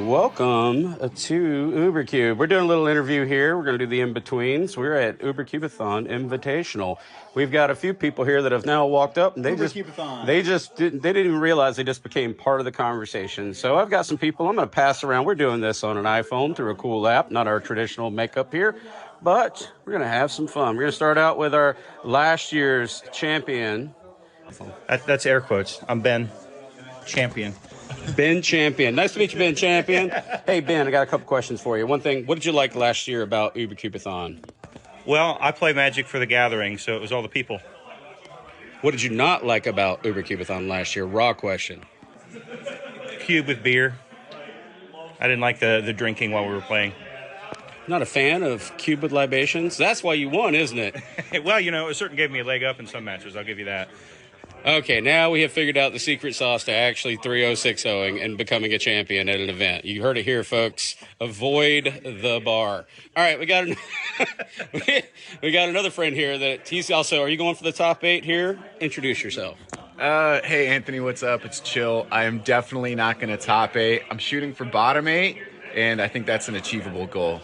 welcome to Ubercube. We're doing a little interview here. We're going to do the in-betweens. We're at Ubercubeathon Invitational. We've got a few people here that have now walked up, and they didn't even realize they just became part of the conversation. So I've got some people I'm going to pass around. We're doing this on an iPhone through a cool app, not our traditional makeup here, but we're going to have some fun. We're going to start out with our last year's champion. That's air quotes. I'm Ben, champion. Ben Champion. Nice to meet you, Ben Champion. Hey, Ben, I got a couple questions for you. One thing, what did you like last year about Ubercubeathon? Well, I play Magic for the Gathering, so it was all the people. What did you not like about Ubercubeathon last year? Raw question. Cube with beer. I didn't like the drinking while we were playing. Not a fan of cube with libations? That's why you won, isn't it? Well, it certainly gave me a leg up in some matches. I'll give you that. Okay, now we have figured out the secret sauce to actually 3-0-6-0ing and becoming a champion at an event. You heard it here, folks. Avoid the bar. All right, we got another friend here that he's also. Are you going for the top 8 here? Introduce yourself. Hey, Anthony, what's up? It's Chill. I am definitely not going to top 8. I'm shooting for bottom 8, and I think that's an achievable goal.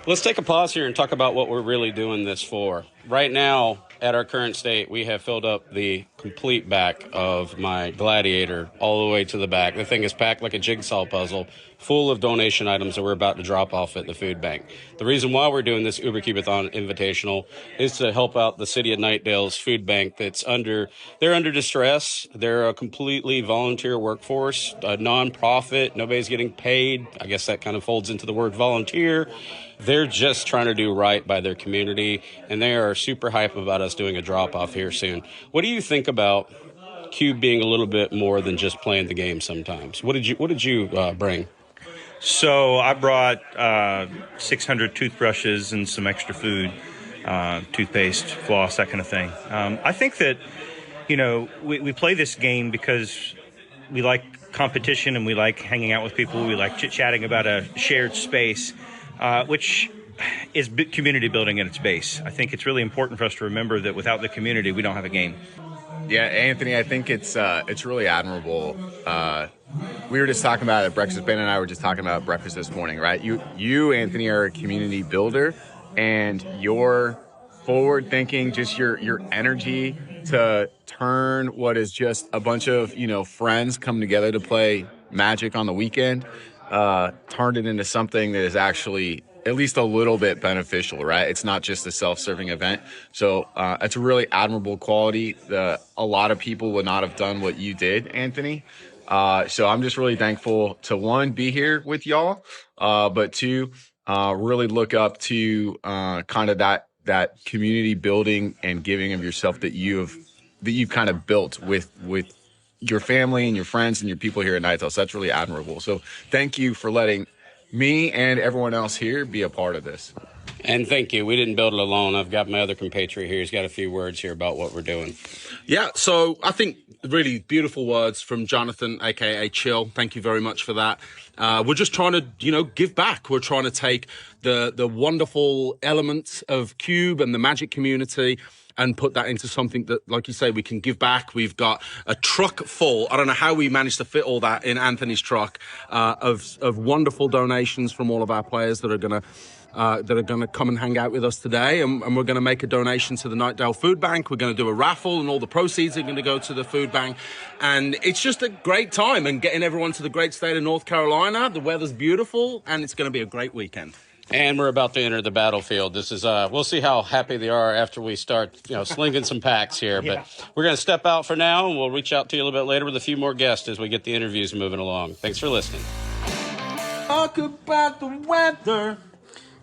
Let's take a pause here and talk about what we're really doing this for. Right now, at our current state, we have filled up the complete back of my Gladiator all the way to the back. The thing is packed like a jigsaw puzzle, full of donation items that we're about to drop off at the food bank. The reason why we're doing this Ubercubeathon Invitational is to help out the city of Knightdale's food bank they're under distress. They're a completely volunteer workforce, a nonprofit. Nobody's getting paid. I guess that kind of folds into the word volunteer. They're just trying to do right by their community, and they are super hype about us doing a drop-off here soon. What do you think about Cube being a little bit more than just playing the game sometimes? What did you bring? So I brought 600 toothbrushes and some extra food, toothpaste, floss, that kind of thing. I think that, we play this game because we like competition and we like hanging out with people. We like chit-chatting about a shared space. Which is community building at its base. I think it's really important for us to remember that without the community, we don't have a game. Yeah, Anthony, I think it's really admirable. We were just talking about it at breakfast. Ben and I were just talking about breakfast this morning, right? You, Anthony, are a community builder, and your forward thinking, just your energy to turn what is just a bunch of friends come together to play Magic on the weekend. Turned it into something that is actually at least a little bit beneficial, right? It's not just a self-serving event. So it's a really admirable quality. A lot of people would not have done what you did, Anthony. So I'm just really thankful to, one, be here with y'all, but two, really look up to kind of that community building and giving of yourself that you've kind of built with your family and your friends and your people here at Knightdale. So that's really admirable. So thank you for letting me and everyone else here be a part of this. And thank you. We didn't build it alone. I've got my other compatriot here. He's got a few words here about what we're doing. Yeah, so I think really beautiful words from Jonathan, a.k.a. Chill. Thank you very much for that. We're just trying to, give back. We're trying to take the wonderful elements of Cube and the Magic community and put that into something that, like you say, we can give back. We've got a truck full. I don't know how we managed to fit all that in Anthony's truck of wonderful donations from all of our players that are gonna come and hang out with us today, and we're gonna make a donation to the Knightdale Food Bank. We're gonna do a raffle, and all the proceeds are gonna go to the food bank. And it's just a great time, and getting everyone to the great state of North Carolina. The weather's beautiful, and it's gonna be a great weekend. And we're about to enter the battlefield. This is, we'll see how happy they are after we start, slinging some packs here. Yeah. But we're going to step out for now, and we'll reach out to you a little bit later with a few more guests as we get the interviews moving along. Thanks for listening. Talk about the weather.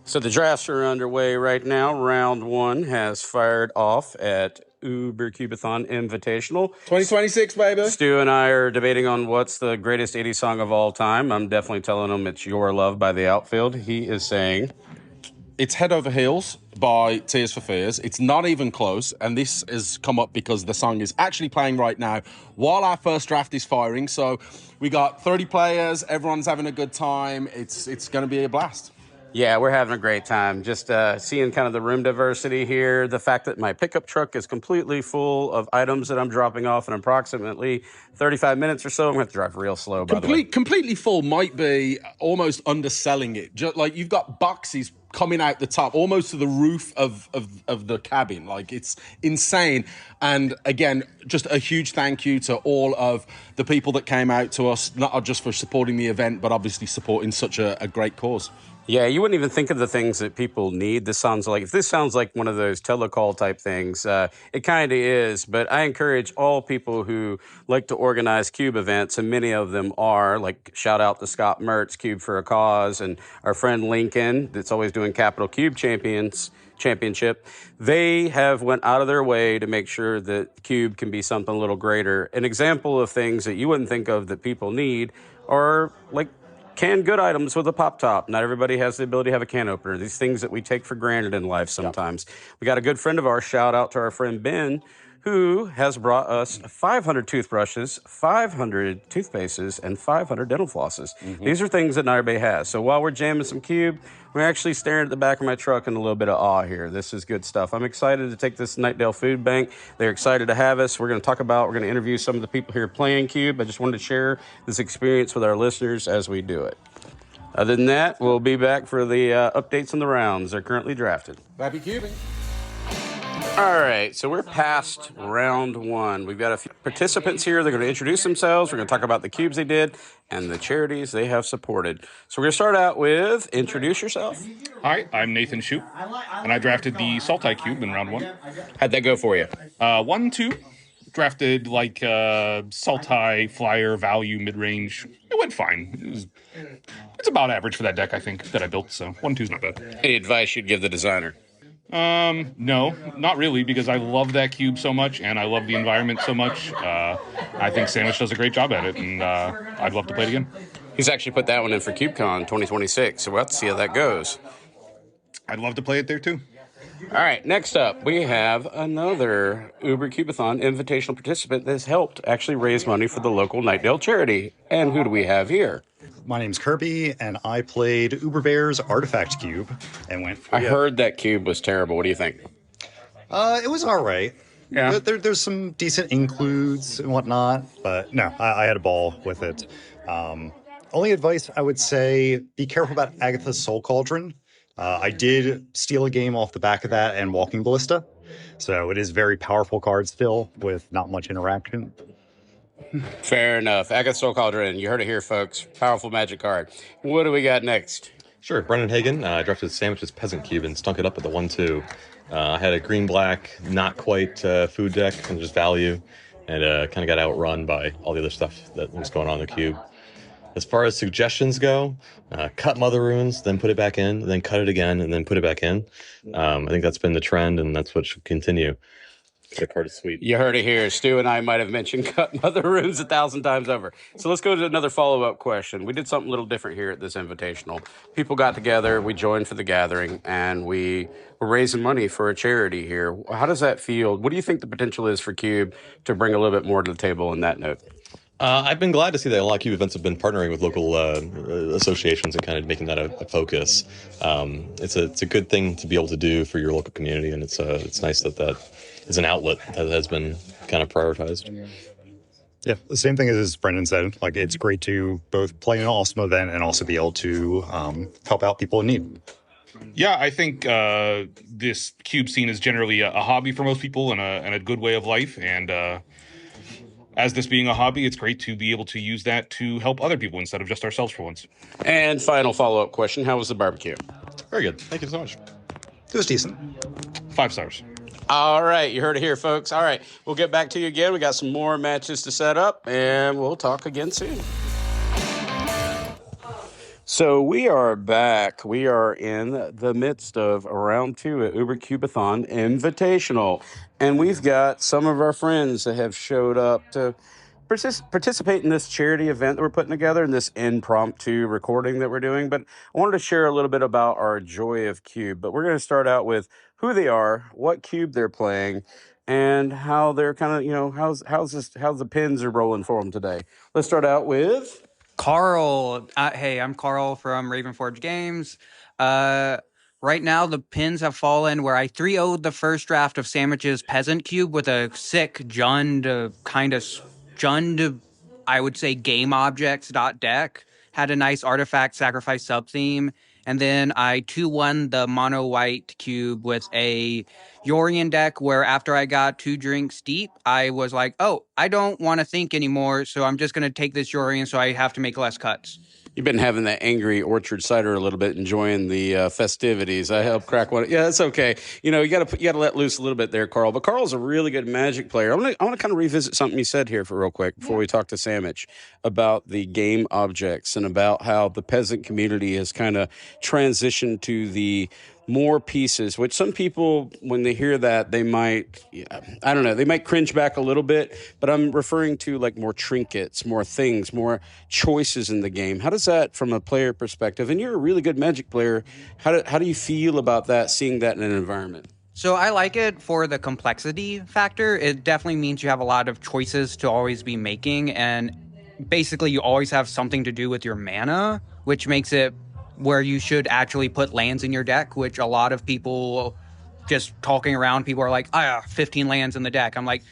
So the drafts are underway right now. Round 1 has fired off at Ubercubeathon Invitational. 2026, baby. Stu and I are debating on what's the greatest 80s song of all time. I'm definitely telling him it's Your Love by the Outfield. He is saying It's Head Over Heels by Tears for Fears. It's not even close, and this has come up because the song is actually playing right now while our first draft is firing. So we got 30 players, everyone's having a good time. It's going to be a blast. Yeah, we're having a great time. Just seeing kind of the room diversity here. The fact that my pickup truck is completely full of items that I'm dropping off in approximately 35 minutes or so. I'm going to have to drive real slow, by the way. Completely full might be almost underselling it. Just like you've got boxes coming out the top, almost to the roof of the cabin. Like, it's insane. And again, just a huge thank you to all of the people that came out to us, not just for supporting the event, but obviously supporting such a great cause. Yeah, you wouldn't even think of the things that people need. If this sounds like one of those telecall type things, it kind of is. But I encourage all people who like to organize Cube events, and many of them are, like shout out to Scott Mertz, Cube for a Cause, and our friend Lincoln, that's always doing Capital Cube Championship. They have went out of their way to make sure that Cube can be something a little greater. An example of things that you wouldn't think of that people need are like canned good items with a pop top. Not everybody has the ability to have a can opener. These things that we take for granted in life sometimes. Yep. We got a good friend of ours, shout out to our friend Ben, who has brought us 500 toothbrushes, 500 toothpastes, and 500 dental flosses. Mm-hmm. These are things that not everybody has. So while we're jamming some Cube, we're actually staring at the back of my truck in a little bit of awe here. This is good stuff. I'm excited to take this to Nightdale Food Bank. They're excited to have us. We're going to interview some of the people here playing Cube. I just wanted to share this experience with our listeners as we do it. Other than that, we'll be back for the updates on the rounds. They're currently drafted. Happy cubing. All right, so we're past round one. We've got a few participants here. They're going to introduce themselves. We're going to talk about the cubes they did and the charities they have supported. So we're going to start out with introduce yourself. Hi, I'm Nathan Shoup, and I drafted the Saltai Cube in round one. How'd that go for you? 1-2. Drafted like Saltai, Flyer, Value, mid-range. It went fine. It's about average for that deck, I think, that I built, so 1-2 is not bad. Any advice you'd give the designer? No, not really, because I love that cube so much, and I love the environment so much. I think Sandwich does a great job at it, and I'd love to play it again. He's actually put that one in for CubeCon 2026, so we'll have to see how that goes. I'd love to play it there, too. All right, next up, we have another Ubercubeathon Invitational participant that's helped actually raise money for the local Nightdale charity. And who do we have here? My name's Kirby, and I played Uberbear's Artifact Cube and went for I heard that cube was terrible. What do you think? It was all right. Yeah. There's some decent includes and whatnot, but no, I had a ball with it. Only advice I would say, be careful about Agatha's Soul Cauldron. I did steal a game off the back of that and Walking Ballista, so it is very powerful card still with not much interaction. Fair enough. Agatha's Soul Cauldron, you heard it here, folks. Powerful magic card. What do we got next? Sure, Brennan Hagen. I drafted Sandwich's Peasant Cube and stunk it up with the 1-2. I had a green-black, not quite food deck, and just value, and kind of got outrun by all the other stuff that was going on in the cube. As far as suggestions go, cut Mother Runes, then put it back in, then cut it again, and then put it back in. I think that's been the trend, and that's what should continue. The card is sweet. You heard it here. Stu and I might have mentioned cut Mother Runes 1,000 times over. So let's go to another follow-up question. We did something a little different here at this Invitational. People got together, we joined for the gathering, and we were raising money for a charity here. How does that feel? What do you think the potential is for Cube to bring a little bit more to the table on that note? I've been glad to see that a lot of Cube events have been partnering with local associations and kind of making that a focus. It's a good thing to be able to do for your local community, and it's nice that is an outlet that has been kind of prioritized. Yeah, the same thing as Brendan said. Like, it's great to both play an awesome event and also be able to help out people in need. Yeah, I think this cube scene is generally a hobby for most people and a good way of life, and as this being a hobby, it's great to be able to use that to help other people instead of just ourselves for once. And final follow-up question, how was the barbecue? Very good. Thank you so much. It was decent. 5 stars. All right, you heard it here, folks. All right, we'll get back to you again. We got some more matches to set up, and we'll talk again soon. So we are back. We are in the midst of round 2 at Ubercubeathon Invitational, and we've got some of our friends that have showed up to participate in this charity event that we're putting together and this impromptu recording that we're doing. But I wanted to share a little bit about our joy of Cube. But we're going to start out with who they are, what Cube they're playing, and how they're kind of, how's the pins are rolling for them today. Let's start out with Carl, hey, I'm Carl from Ravenforge Games. Right now, the pins have fallen where I 3-0'd the first draft of Sandwich's Peasant Cube with a sick Jund, I would say, game objects deck. Had a nice artifact sacrifice sub theme. And then I 2-1 the mono white cube with a Yorian deck where after I got 2 drinks deep, I was like, oh, I don't want to think anymore, so I'm just going to take this Yorian so I have to make less cuts. You've been having that angry orchard cider a little bit, enjoying the festivities. I helped crack one. Yeah, that's okay. You know, you got to let loose a little bit there, Carl. But Carl's a really good Magic player. I want to kind of revisit something you said here for real quick before we talk to Sandwich about the game objects and about how the peasant community has kind of transitioned to the more pieces, which some people, when they hear that, they might, I don't know, they might cringe back a little bit, but I'm referring to like more trinkets, more things, more choices in the game. How does that, from a player perspective, and you're a really good Magic player, how do you feel about that, seeing that in an environment? So I like it for the complexity factor. It definitely means you have a lot of choices to always be making, and basically you always have something to do with your mana, which makes it where you should actually put lands in your deck, which a lot of people just talking around, people are like, 15 lands in the deck. I'm like,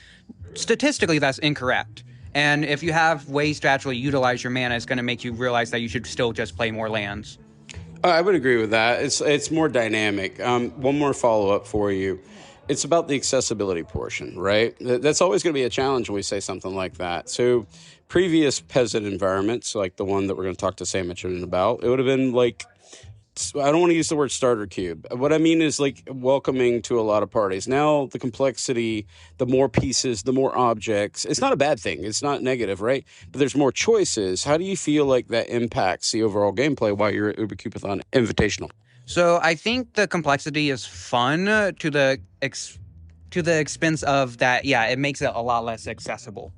statistically, that's incorrect. And if you have ways to actually utilize your mana, it's going to make you realize that you should still just play more lands. I would agree with that. It's more dynamic. One more follow-up for you. It's about the accessibility portion, right? That's always going to be a challenge when we say something like that. So previous peasant environments, like the one that we're going to talk to Sam Mitchell about, it would have been like, I don't want to use the word starter cube. What I mean is like welcoming to a lot of parties. Now the complexity, the more pieces, the more objects. It's not a bad thing. It's not negative, right? But there's more choices. How do you feel like that impacts the overall gameplay while you're at Ubercubeathon Invitational? So I think the complexity is fun to the expense of that. Yeah, it makes it a lot less accessible.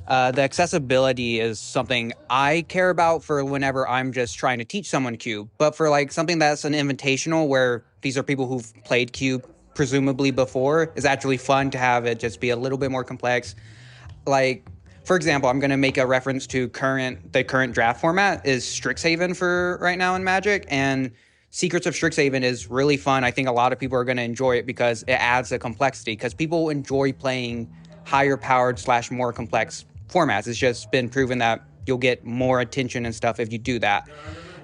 The accessibility is something I care about for whenever I'm just trying to teach someone Cube. But for like something that's an invitational where these are people who've played Cube presumably before, is actually fun to have it just be a little bit more complex. Like, for example, I'm going to make a reference to the current draft format is Strixhaven for right now in Magic, and Secrets of Strixhaven is really fun. I think a lot of people are going to enjoy it because it adds a complexity, because people enjoy playing higher powered / more complex formats. It's just been proven that you'll get more attention and stuff if you do that.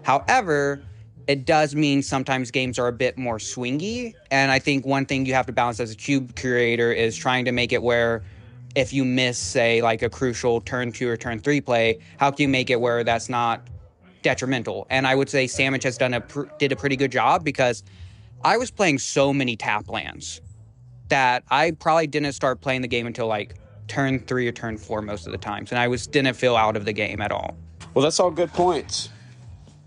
However, it does mean sometimes games are a bit more swingy, and I think one thing you have to balance as a cube creator is trying to make it where if you miss, say, like a crucial turn 2 or turn 3 play, how can you make it where that's not detrimental? And I would say Sandwich has did a pretty good job, because I was playing so many tap lands that I probably didn't start playing the game until like turn 3 or turn 4 most of the times, and I didn't feel out of the game at all. Well, that's all good points.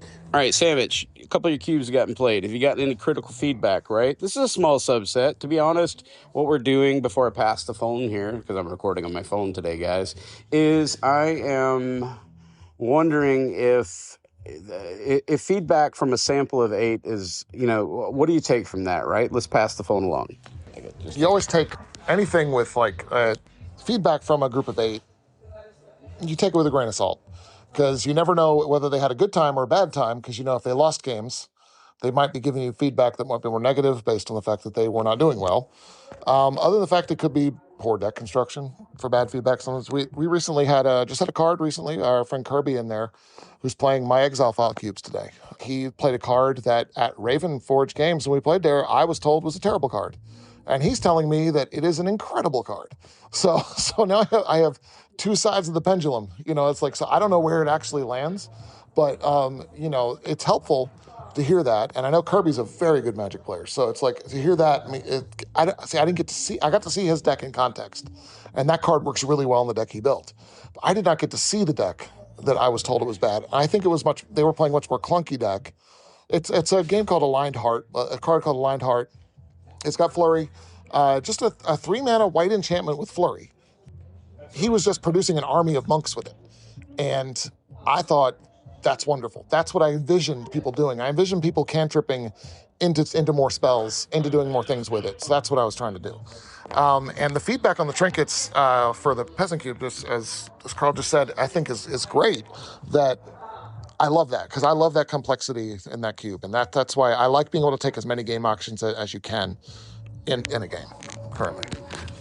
All right, Savage, a couple of your cubes have gotten played. Have you gotten any critical feedback, right? This is a small subset. To be honest, what we're doing before I pass the phone here, because I'm recording on my phone today, guys, is I am wondering if feedback from a sample of 8 is, what do you take from that, right? Let's pass the phone along. You always take anything with like feedback from a group of 8, you take it with a grain of salt, because you never know whether they had a good time or a bad time, because if they lost games, they might be giving you feedback that might be more negative based on the fact that they were not doing well. Other than the fact it could be poor deck construction for bad feedback. Sometimes we recently had a card recently, our friend Kirby in there, who's playing my Exile File Cubes today. He played a card that at Ravenforge Games, when we played there, I was told was a terrible card. And he's telling me that it is an incredible card. So now I have two sides of the pendulum. It's like, so I don't know where it actually lands, but it's helpful to hear that. And I know Kirby's a very good Magic player, so it's like to hear that. I got to see his deck in context, and that card works really well in the deck he built. But I did not get to see the deck that I was told it was bad. And I think they were playing much more clunky deck. It's a game called Aligned Heart, a card called Aligned Heart. It's got Flurry, just a 3-mana white enchantment with Flurry. He was just producing an army of monks with it. And I thought, that's wonderful. That's what I envisioned people doing. I envisioned people cantripping into more spells, into doing more things with it. So that's what I was trying to do. And the feedback on the trinkets for the Peasant Cube, just as Carl just said, I think is great. That I love that because I love that complexity in that cube, and that's why I like being able to take as many game options as you can in a game currently.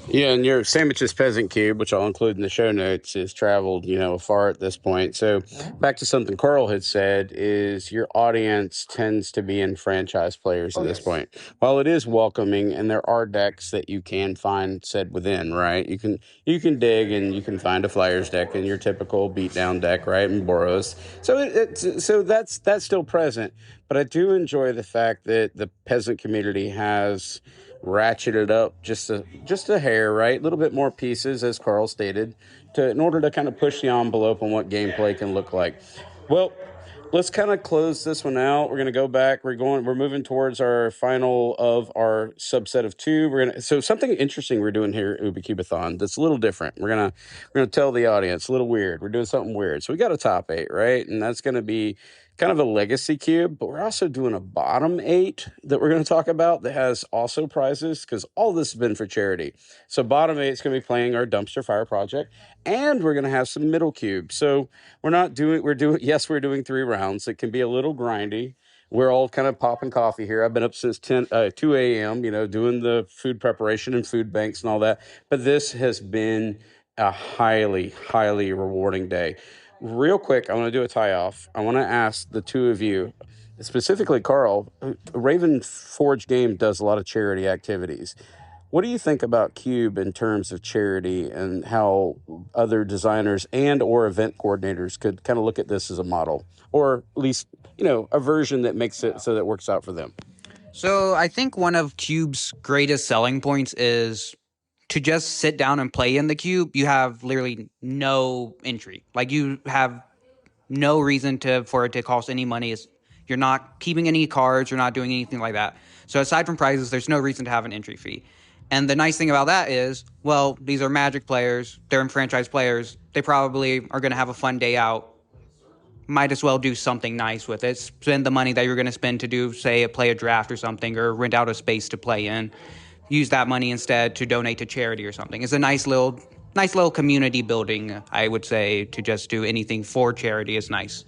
Yeah, and your Sandwiches Peasant Cube, which I'll include in the show notes, has traveled, far at this point. So back to something Carl had said is your audience tends to be in franchise players at this point. While it is welcoming and there are decks that you can find said within, right? You can dig and you can find a Flyers deck in your typical beatdown deck, right? And Boros. So that's still present. But I do enjoy the fact that the peasant community has ratcheted up just a hair, right? A little bit more pieces, as Carl stated, in order to kind of push the envelope on what gameplay can look like. Well, let's kind of close this one out. We're going to go back. We're moving towards our final of our subset of two. So something interesting we're doing here at Ubercubeathon that's a little different. We're gonna tell the audience a little weird. We're doing something weird. So we got a top 8, right? And that's going to be kind of a legacy cube, but we're also doing a bottom 8 that we're going to talk about that has also prizes because all this has been for charity. So bottom 8 is going to be playing our dumpster fire project, and we're going to have some middle cubes. So we're doing 3 rounds. It can be a little grindy. We're all kind of popping coffee here. I've been up since 2 a.m., doing the food preparation and food banks and all that. But this has been a highly, highly rewarding day. Real quick, I want to do a tie-off. I want to ask the two of you, specifically Carl, Raven Forge Game does a lot of charity activities. What do you think about Cube in terms of charity and how other designers and or event coordinators could kind of look at this as a model, or at least, a version that makes it so that it works out for them? So I think one of Cube's greatest selling points is to just sit down and play in the cube. You have literally no entry. Like, you have no reason for it to cost any money. You're not keeping any cards. You're not doing anything like that. So aside from prizes, there's no reason to have an entry fee. And the nice thing about that is, well, these are Magic players. They're franchise players. They probably are going to have a fun day out. Might as well do something nice with it. Spend the money that you're going to spend to do, say, play a draft or something, or rent out a space to play in. Use that money instead to donate to charity or something. It's a nice little community building, I would say. To just do anything for charity is nice.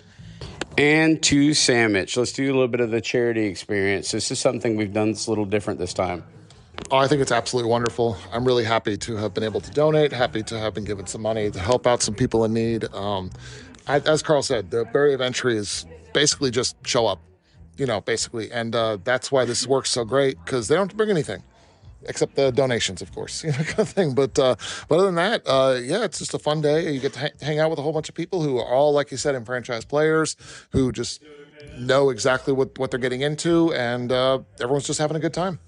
And to Sandwich, let's do a little bit of the charity experience. This is something we've done that's a little different this time. Oh, I think it's absolutely wonderful. I'm really happy to have been able to donate, happy to have been given some money to help out some people in need. As Carl said, the barrier of entry is basically just show up, basically. And that's why this works so great, because they don't have to bring anything. Except the donations, of course, kind of thing. But other than that, it's just a fun day. You get to hang out with a whole bunch of people who are all, like you said, franchise players who just know exactly what they're getting into, and everyone's just having a good time.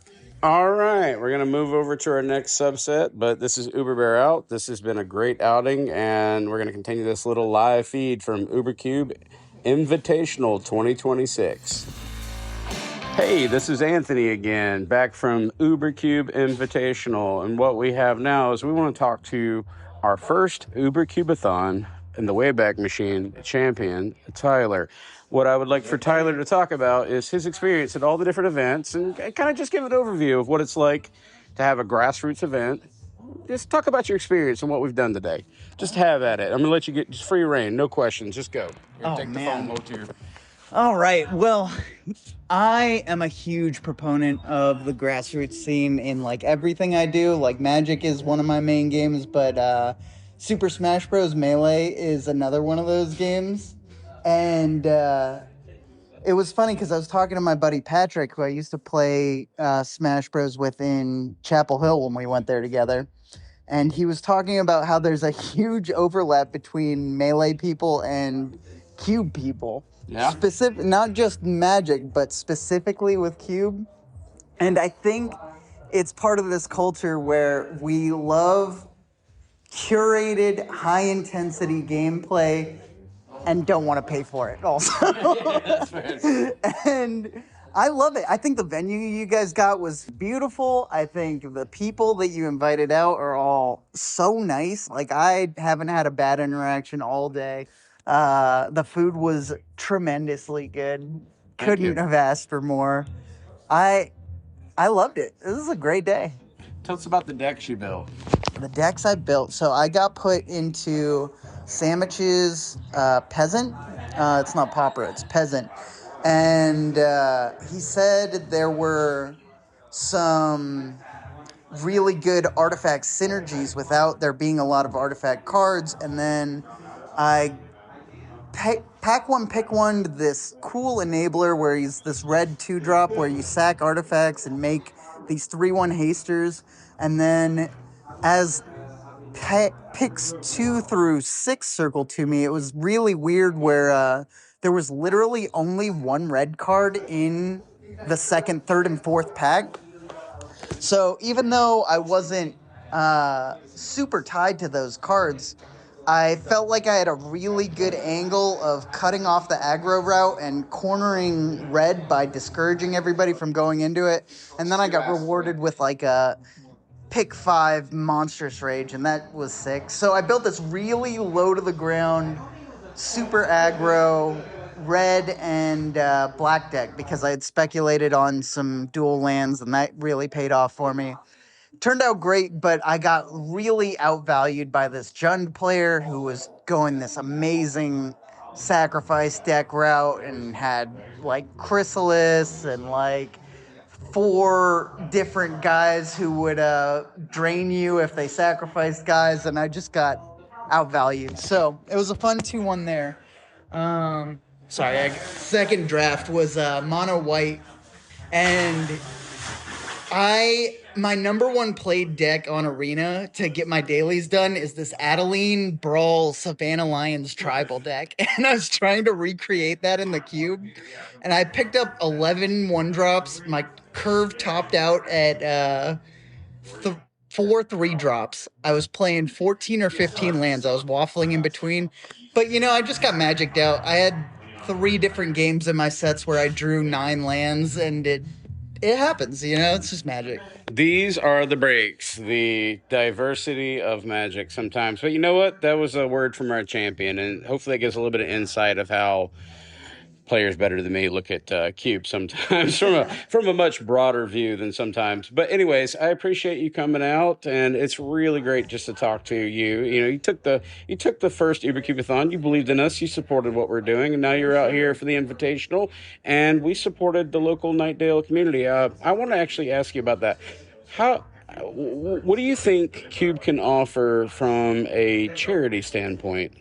All right, we're going to move over to our next subset, but this is Uber Bear Out. This has been a great outing, and we're going to continue this little live feed from Ubercube Invitational 2026. Hey, this is Anthony again, back from Ubercube Invitational. And what we have now is we want to talk to our first Ubercubeathon in the Wayback Machine champion, Tyler. What I would like for Tyler to talk about is his experience at all the different events and kind of just give an overview of what it's like to have a grassroots event. Just talk about your experience and what we've done today. Just have at it. I'm going to let you get just free reign. No questions. Just go. Take the phone over to your... All right. Well, I am a huge proponent of the grassroots scene in everything I do. Magic is one of my main games, but Super Smash Bros. Melee is another one of those games. And it was funny because I was talking to my buddy Patrick, who I used to play Smash Bros. With in Chapel Hill when we went there together. And he was talking about how there's a huge overlap between Melee people and Cube people. Yeah. Not just Magic, but specifically with Cube. And I think it's part of this culture where we love curated, high-intensity gameplay and don't want to pay for it also. That's fair. And I love it. I think the venue you guys got was beautiful. I think the people that you invited out are all so nice. I haven't had a bad interaction all day. The food was tremendously good. Couldn't have asked for more. I loved it. This is a great day. Tell us about the decks you built. The decks I built. So I got put into Sandwich's Peasant. It's not Pauper, it's Peasant. And he said there were some really good artifact synergies without there being a lot of artifact cards. And then I pack one, pick one, this cool enabler where he's this red 2-drop where you sack artifacts and make these 3/1 hasters. And then as picks 2 through 6 circle to me, it was really weird where there was literally only one red card in the second, third, and fourth pack. So even though I wasn't super tied to those cards, I felt like I had a really good angle of cutting off the aggro route and cornering red by discouraging everybody from going into it. And then I got rewarded with like a pick 5 monstrous rage, and that was sick. So I built this really low to the ground, super aggro, red and black deck because I had speculated on some dual lands, and that really paid off for me. Turned out great, but I got really outvalued by this Jund player who was going this amazing sacrifice deck route and had like Chrysalis and like 4 different guys who would drain you if they sacrificed guys, and I just got outvalued. So it was a fun 2-1 there. Second draft was mono white, and my number 1 played deck on Arena to get my dailies done is this Adeline Brawl Savannah Lions tribal deck. And I was trying to recreate that in the cube. And I picked up 11 1-drops. My curve topped out at 4 3-drops. I was playing 14 or 15 lands. I was waffling in between. But, I just got magicked out. I had 3 different games in my sets where I drew 9 lands, and it happens, it's just magic. These are the breaks, the diversity of magic sometimes. But you know what? That was a word from our champion, and hopefully it gives a little bit of insight of how players better than me look at cube sometimes from a much broader view than sometimes. But anyways, I appreciate you coming out, and it's really great just to talk to you. You took the first Ubercubeathon, you believed in us, you supported what we're doing, and now you're out here for the Invitational, and we supported the local Nightdale community. I want to actually ask you about that. What do you think Cube can offer from a charity standpoint?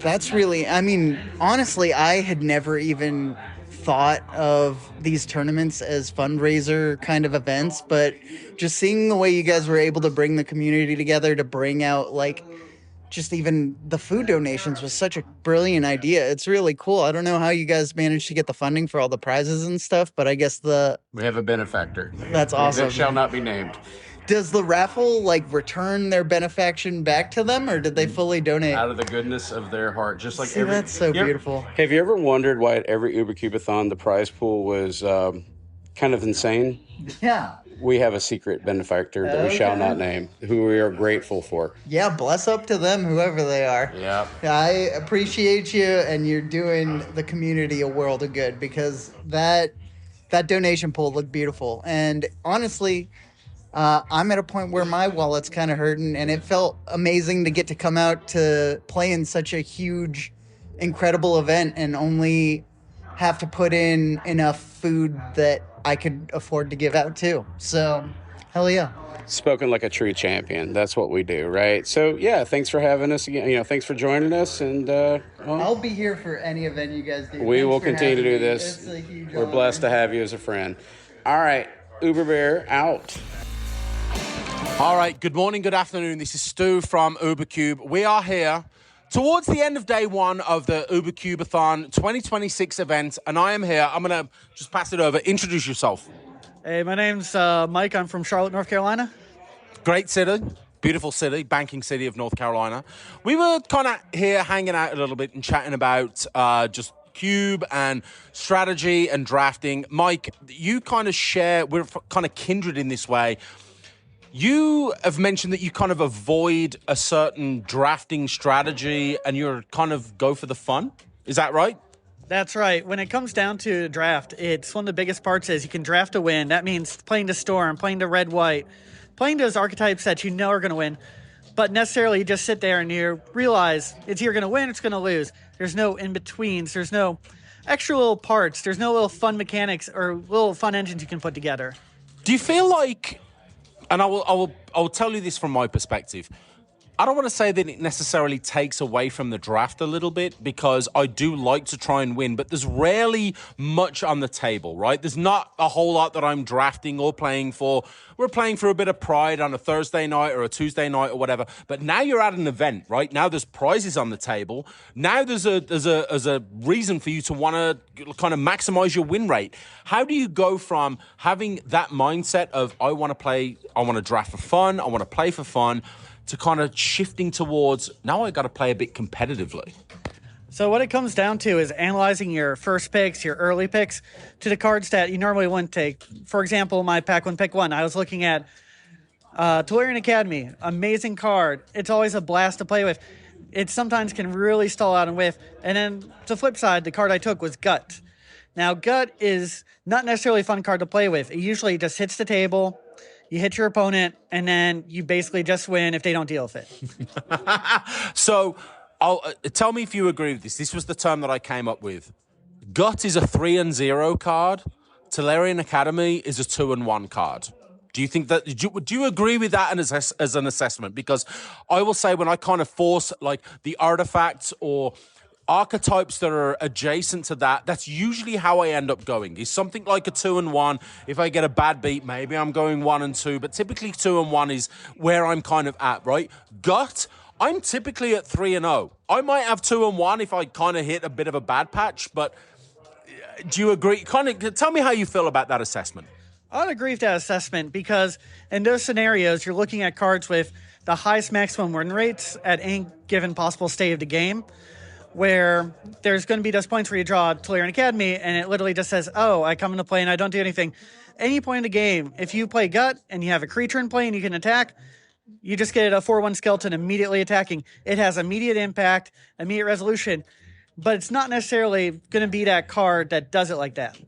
That's really, honestly, I had never even thought of these tournaments as fundraiser kind of events, but just seeing the way you guys were able to bring the community together to bring out, like, just even the food donations was such a brilliant idea. It's really cool. I don't know how you guys managed to get the funding for all the prizes and stuff, but I guess we have a benefactor. That's awesome. That shall not be named. Does the raffle return their benefaction back to them, or did they fully donate? Out of the goodness of their heart, just like that's so beautiful. Have you ever wondered why at every Ubercubeathon the prize pool was kind of insane? Yeah. We have a secret benefactor that we shall not name, who we are grateful for. Yeah, bless up to them, whoever they are. Yeah. I appreciate you, and you're doing the community a world of good, because that donation pool looked beautiful. And honestly, I'm at a point where my wallet's kind of hurting, and it felt amazing to get to come out to play in such a huge, incredible event and only have to put in enough food that I could afford to give out too. So, hell yeah. Spoken like a true champion. That's what we do, right? So, yeah, thanks for having us again. Thanks for joining us. And I'll be here for any event you guys do. We will continue to do this. It's a huge We're honor. blessed to have you as a friend. All right, Uber Bear out. All right, good morning, good afternoon. This is Stu from Ubercube. We are here towards the end of day 1 of the Ubercubeathon 2026 event, and I am here. I'm going to just pass it over. Introduce yourself. Hey, my name's Mike. I'm from Charlotte, North Carolina. Great city, beautiful city, banking city of North Carolina. We were kind of here hanging out a little bit and chatting about just Cube and strategy and drafting. Mike, you kind of share, we're kind of kindred in this way. You have mentioned that you kind of avoid a certain drafting strategy and you're kind of go for the fun. Is that right? That's right. When it comes down to draft, it's one of the biggest parts is you can draft to win. That means playing to Storm, playing to Red-White, playing those archetypes that you know are going to win. But necessarily you just sit there and you realize it's either going to win or it's going to lose. There's no in-betweens. There's no extra little parts. There's no little fun mechanics or little fun engines you can put together. Do you feel like, and I will tell you this from my perspective, I don't want to say that it necessarily takes away from the draft a little bit because I do like to try and win, but there's rarely much on the table, right? There's not a whole lot that I'm drafting or playing for. We're playing for a bit of pride on a Thursday night or a Tuesday night or whatever. But now you're at an event, right? Now there's prizes on the table. Now there's a reason for you to want to kind of maximize your win rate. How do you go from having that mindset of I want to draft for fun, I want to play for fun, to kind of shifting towards, now I got to play a bit competitively? So what it comes down to is analyzing your first picks, your early picks, to the cards that you normally wouldn't take. For example, my pack 1 pick 1, I was looking at Tolarian Academy, amazing card. It's always a blast to play with. It sometimes can really stall out and whiff. And then the flip side, the card I took was Gut. Now, Gut is not necessarily a fun card to play with. It usually just hits the table, you hit your opponent, and then you basically just win if they don't deal with it. So, tell me if you agree with this. This was the term that I came up with. Gut is a 3-0 card. Tolarian Academy is a 2-1 card. Do you think that? Do you agree with that as an assessment? Because I will say when I kind of force like the artifacts or archetypes that are adjacent to that, that's usually how I end up going. Is something like a 2-1. If I get a bad beat, maybe I'm going 1-2, but typically 2-1 is where I'm kind of at, right? Gut, I'm typically at 3-0. I might have 2-1 if I kind of hit a bit of a bad patch, but do you agree? Kind of tell me how you feel about that assessment. I'd agree with that assessment because in those scenarios, you're looking at cards with the highest maximum win rates at any given possible state of the game, where there's going to be those points where you draw Tolarian Academy and it literally just says, oh, I come into play and I don't do anything. Any point in the game, if you play Gut and you have a creature in play and you can attack, you just get a 4-1 skeleton immediately attacking. It has immediate impact, immediate resolution, but it's not necessarily going to be that card that does it like that.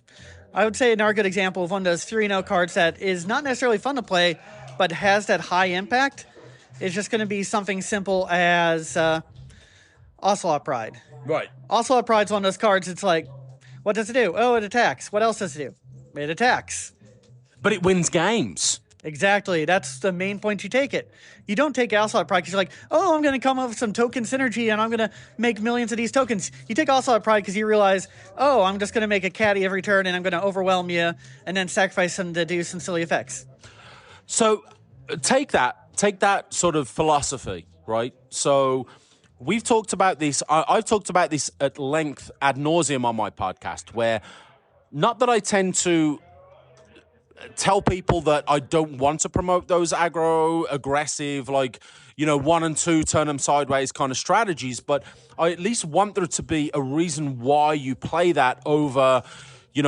I would say another good example of one of those 3-0 cards that is not necessarily fun to play, but has that high impact is just going to be something simple as Ocelot Pride. Right. Ocelot Pride's one of those cards, it's like, what does it do? Oh, it attacks. What else does it do? It attacks. But it wins games. Exactly. That's the main point you take it. You don't take Ocelot Pride because you're like, oh, I'm going to come up with some token synergy and I'm going to make millions of these tokens. You take Ocelot Pride because you realize, oh, I'm just going to make a caddy every turn and I'm going to overwhelm you and then sacrifice them to do some silly effects. So take that sort of philosophy, right? So we've talked about this. I've talked about this at length ad nauseum on my podcast, where not that I tend to tell people that I don't want to promote those aggro, aggressive, 1 and 2, turn them sideways kind of strategies, but I at least want there to be a reason why you play that over,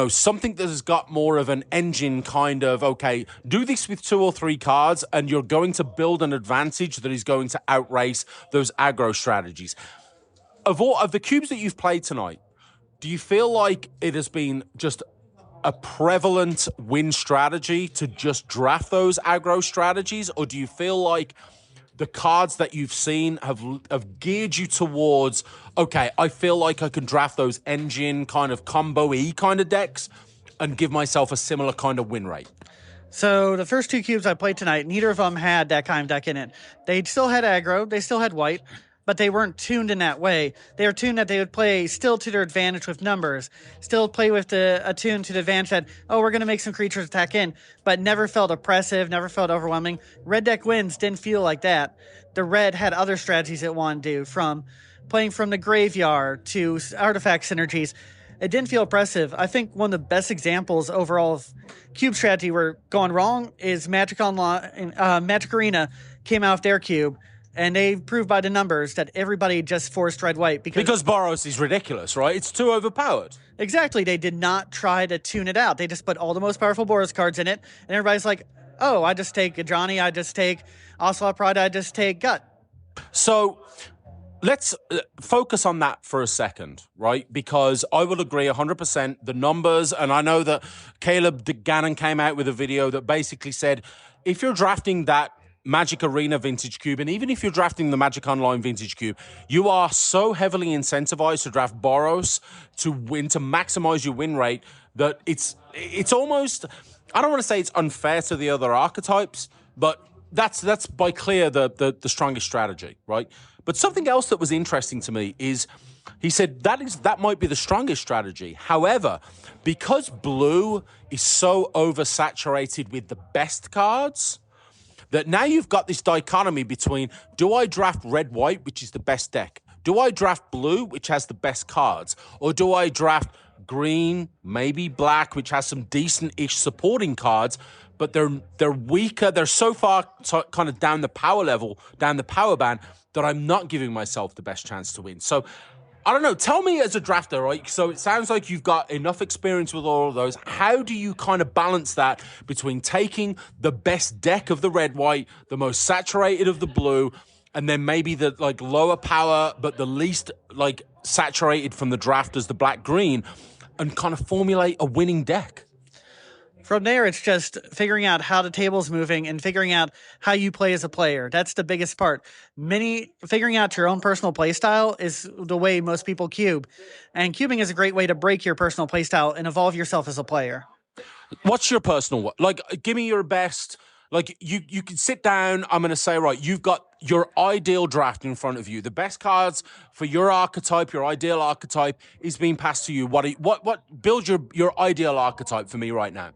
something that has got more of an engine kind of, okay, do this with 2 or 3 cards and you're going to build an advantage that is going to outrace those aggro strategies. Of the cubes that you've played tonight, do you feel like it has been just a prevalent win strategy to just draft those aggro strategies, or do you feel like the cards that you've seen have geared you towards, okay, I feel like I can draft those engine kind of combo-y kind of decks and give myself a similar kind of win rate? So the first 2 cubes I played tonight, neither of them had that kind of deck in it. They still had aggro, they still had white, but they weren't tuned in that way. They were tuned that they would play still to their advantage with numbers, still play with a tune to the advantage that, oh, we're going to make some creatures attack in, but never felt oppressive, never felt overwhelming. Red deck wins didn't feel like that. The red had other strategies it wanted to do, from playing from the graveyard to artifact synergies. It didn't feel oppressive. I think one of the best examples overall of cube strategy where going wrong is Magic Online. Magic Arena came out of their cube, and they proved by the numbers that everybody just forced red-white. Because Boros is ridiculous, right? It's too overpowered. Exactly. They did not try to tune it out. They just put all the most powerful Boros cards in it, and everybody's like, oh, I just take a Johnny, I just take Ocelot Pride, I just take Gut. So let's focus on that for a second, right? Because I will agree 100% the numbers, and I know that Caleb Gannon came out with a video that basically said, if you're drafting that Magic Arena Vintage Cube, and even if you're drafting the Magic Online Vintage Cube, you are so heavily incentivized to draft Boros to win, to maximize your win rate, that it's almost, I don't want to say it's unfair to the other archetypes, but that's by clear the strongest strategy, right? But something else that was interesting to me is he said that might be the strongest strategy. However, because blue is so oversaturated with the best cards, that now you've got this dichotomy between, do I draft red-white, which is the best deck? Do I draft blue, which has the best cards? Or do I draft green, maybe black, which has some decent-ish supporting cards, but they're weaker. They're so far kind of down the power level, down the power band, that I'm not giving myself the best chance to win. So I don't know. Tell me as a drafter, right? So it sounds like you've got enough experience with all of those. How do you kind of balance that between taking the best deck of the red-white, the most saturated of the blue, and then maybe the like lower power but the least like saturated from the draft as the black-green, and kind of formulate a winning deck? From there, it's just figuring out how the table's moving and figuring out how you play as a player. That's the biggest part. Figuring out your own personal play style is the way most people cube. And cubing is a great way to break your personal play style and evolve yourself as a player. What's your personal, like, give me your best, like, you can sit down, I'm going to say, right, you've got your ideal draft in front of you. The best cards for your archetype, your ideal archetype, is being passed to you. Build your ideal archetype for me right now.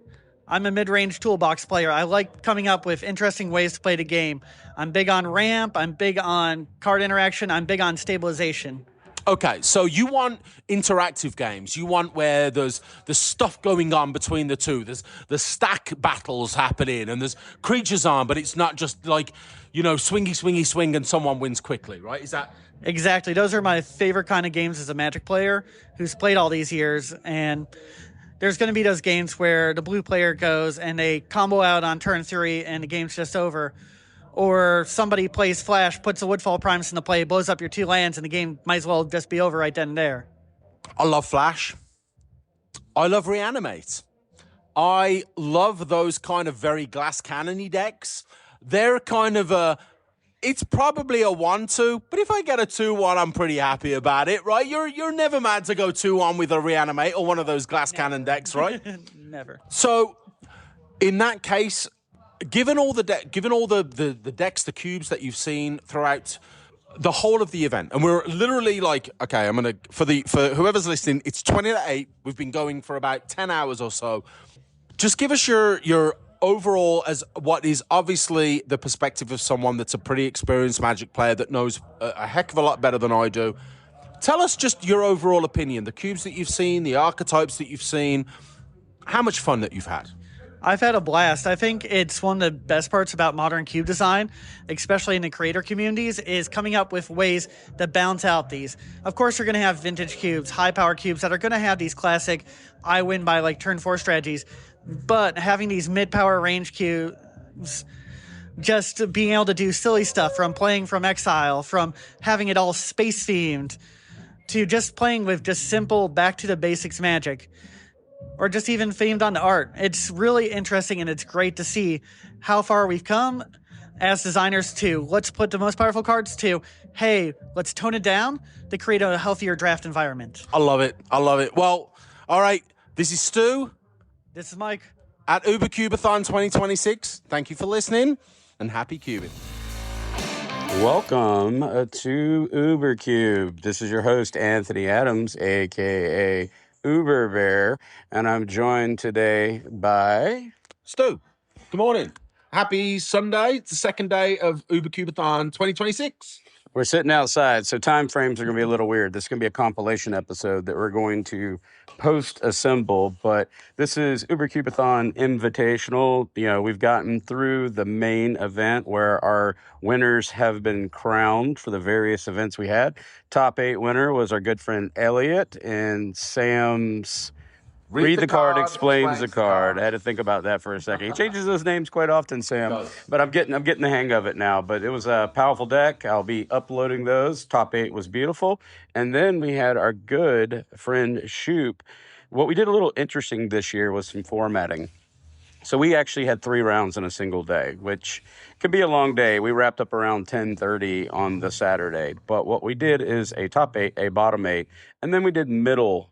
I'm a mid-range toolbox player. I like coming up with interesting ways to play the game. I'm big on ramp. I'm big on card interaction. I'm big on stabilization. Okay, so you want interactive games. You want where there's stuff going on between the two. There's the stack battles happening, and there's creatures on, but it's not just like, swingy, swing, and someone wins quickly, right? Is that... Exactly. Those are my favorite kind of games as a Magic player who's played all these years, and... there's going to be those games where the blue player goes and they combo out on turn 3 and the game's just over. Or somebody plays Flash, puts a Woodfall Primus into play, blows up your 2 lands, and the game might as well just be over right then and there. I love Flash. I love Reanimate. I love those kind of very glass cannon-y decks. They're kind of it's probably a 1-2, but if I get a 2-1, I'm pretty happy about it, right? You're never mad to go 2-1 with a Reanimate or one of those glass cannon decks, right? Never. So, in that case, given all the decks, the cubes that you've seen throughout the whole of the event, and we're literally like, okay, I'm gonna for whoever's listening, it's 20 to 8. We've been going for about 10 hours or so. Just give us your overall, as what is obviously the perspective of someone that's a pretty experienced Magic player that knows a heck of a lot better than I do. Tell us just your overall opinion, the cubes that you've seen, the archetypes that you've seen, how much fun that you've had. I've had a blast. I think it's one of the best parts about modern cube design, especially in the creator communities, is coming up with ways to balance out these. Of course, you're going to have vintage cubes, high power cubes that are going to have these classic I win by like turn 4 strategies. But having these mid-power range cubes, just being able to do silly stuff, from playing from exile, from having it all space-themed, to just playing with just simple back-to-the-basics Magic, or just even themed on the art. It's really interesting, and it's great to see how far we've come as designers to let's put the most powerful cards to, hey, let's tone it down to create a healthier draft environment. I love it. Well, all right, this is Stu. This is Mike. At Ubercubeathon 2026. Thank you for listening, and happy cubing. Welcome to Ubercube. This is your host, Anthony Adams, a.k.a. Uber Bear, and I'm joined today by... Stu. Good morning. Happy Sunday. It's the second day of Ubercubeathon 2026. We're sitting outside, so time frames are going to be a little weird. This is going to be a compilation episode that we're going to post-assemble, but this is Ubercubeathon Invitational. We've gotten through the main event where our winners have been crowned for the various events we had. Top 8 winner was our good friend Elliot, and Sam's Read the card explains the card. I had to think about that for a second. He changes those names quite often, Sam, but I'm getting the hang of it now. But it was a powerful deck. I'll be uploading those. Top 8 was beautiful. And then we had our good friend Shoop. What we did a little interesting this year was some formatting. So we actually had 3 rounds in a single day, which could be a long day. We wrapped up around 10:30 on the Saturday. But what we did is a top 8, a bottom 8, and then we did middle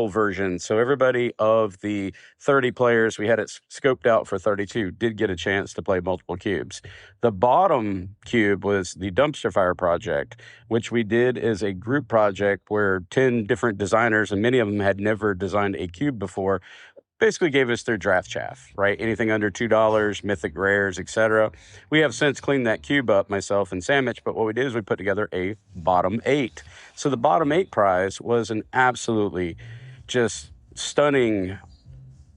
version. So everybody of the 30 players, we had it scoped out for 32, did get a chance to play multiple cubes. The bottom cube was the Dumpster Fire project, which we did as a group project where 10 different designers, and many of them had never designed a cube before, basically gave us their draft chaff, right? Anything under $2, mythic rares, etc. We have since cleaned that cube up, myself and Sandwich, but what we did is we put together a bottom 8. So the bottom 8 prize was an absolutely just stunning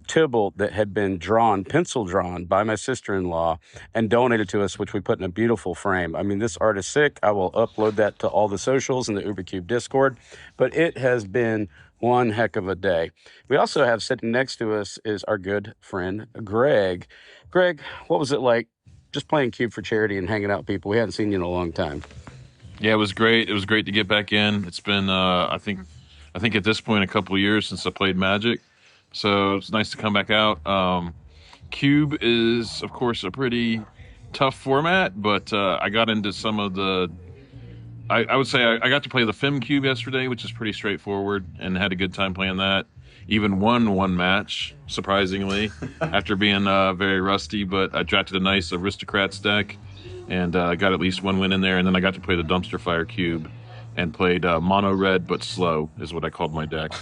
Tybalt that had been pencil drawn by my sister-in-law and donated to us, which we put in a beautiful frame. I mean, this art is sick. I will upload that to all the socials and the Ubercube Discord, but it has been one heck of a day. We also have sitting next to us is our good friend, Greg. Greg, what was it like just playing Cube for charity and hanging out with people? We hadn't seen you in a long time. Yeah, it was great. It was great to get back in. It's been, I think at this point, a couple of years since I played Magic. So it's nice to come back out. Cube is, of course, a pretty tough format, but I got into some of the... I would say I got to play the Fem Cube yesterday, which is pretty straightforward, and had a good time playing that. Even won one match, surprisingly, after being very rusty, but I drafted a nice Aristocrats deck and got at least one win in there, and then I got to play the Dumpster Fire Cube and played mono red but slow is what I called my deck.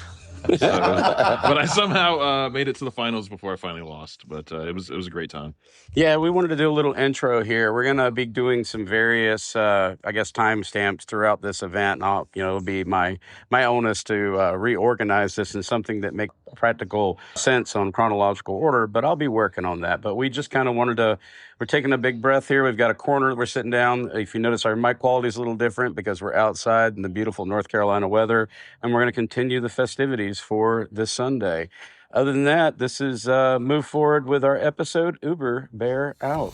So, but I somehow made it to the finals before I finally lost. But it was a great time. Yeah, we wanted to do a little intro here. We're going to be doing some various, timestamps throughout this event. And it'll be my onus to reorganize this in something that makes practical sense on chronological order. But I'll be working on that. But we just kind of wanted to. We're taking a big breath here. We've got a corner. We're sitting down. If you notice, our mic quality is a little different because we're outside in the beautiful North Carolina weather, and we're going to continue the festivities for this Sunday. Other than that, this is move forward with our episode, Uber Bear Out.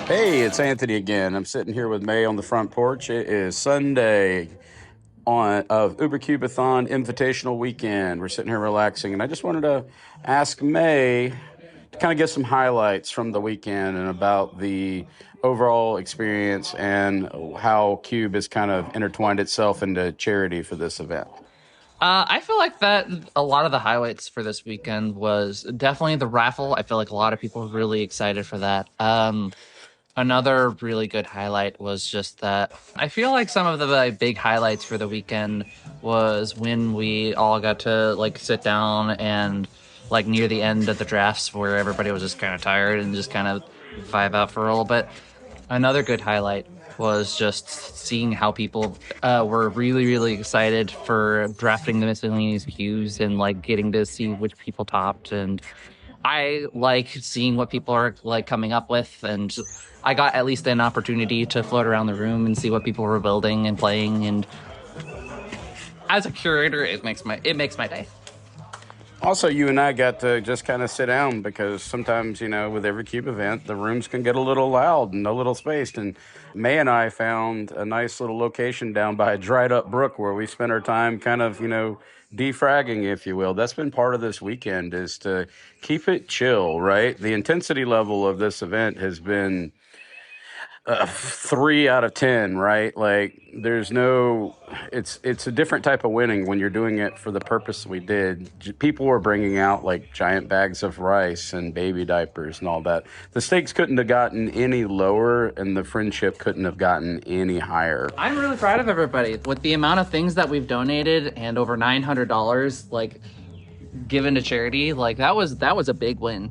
Hey, it's Anthony again. I'm sitting here with May on the front porch. It is Sunday of Ubercubeathon Invitational weekend. We're sitting here relaxing, and I just wanted to ask May to kind of get some highlights from the weekend and about the overall experience and how Cube has kind of intertwined itself into charity for this event. I feel like that a lot of the highlights for this weekend was definitely the raffle. I feel like a lot of people were really excited for that. Another really good highlight was just that I feel like some of the big highlights for the weekend was when we all got to sit down and near the end of the drafts where everybody was just kind of tired and just kind of vibe out for a little bit. Another good highlight was just seeing how people were really, really excited for drafting the miscellaneous cubes and getting to see which people topped. And I like seeing what people are coming up with, and I got at least an opportunity to float around the room and see what people were building and playing. And as a curator, it makes my day. Also, you and I got to just kind of sit down because sometimes, with every Cube event, the rooms can get a little loud and a little spaced. And May and I found a nice little location down by a dried up brook where we spent our time kind of, defragging, if you will. That's been part of this weekend, is to keep it chill, right? The intensity level of this event has been 3 out of 10, right? There's no, it's a different type of winning when you're doing it for the purpose we did. People were bringing out giant bags of rice and baby diapers and all that. The stakes couldn't have gotten any lower, and the friendship couldn't have gotten any higher. I'm really proud of everybody with the amount of things that we've donated, and over $900 given to charity. That was a big win.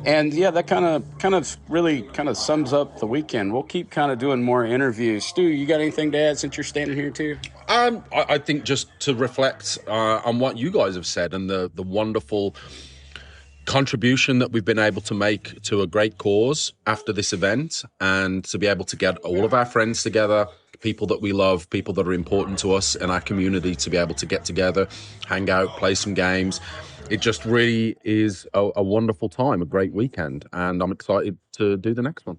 And yeah, that kind of really sums up the weekend. We'll keep kind of doing more interviews. Stu, you got anything to add since you're standing here too? I think just to reflect on what you guys have said and the wonderful contribution that we've been able to make to a great cause after this event, and to be able to get all of our friends together, people that we love, people that are important to us in our community, to be able to get together, hang out, play some games. It just really is a wonderful time, a great weekend, and I'm excited to do the next one.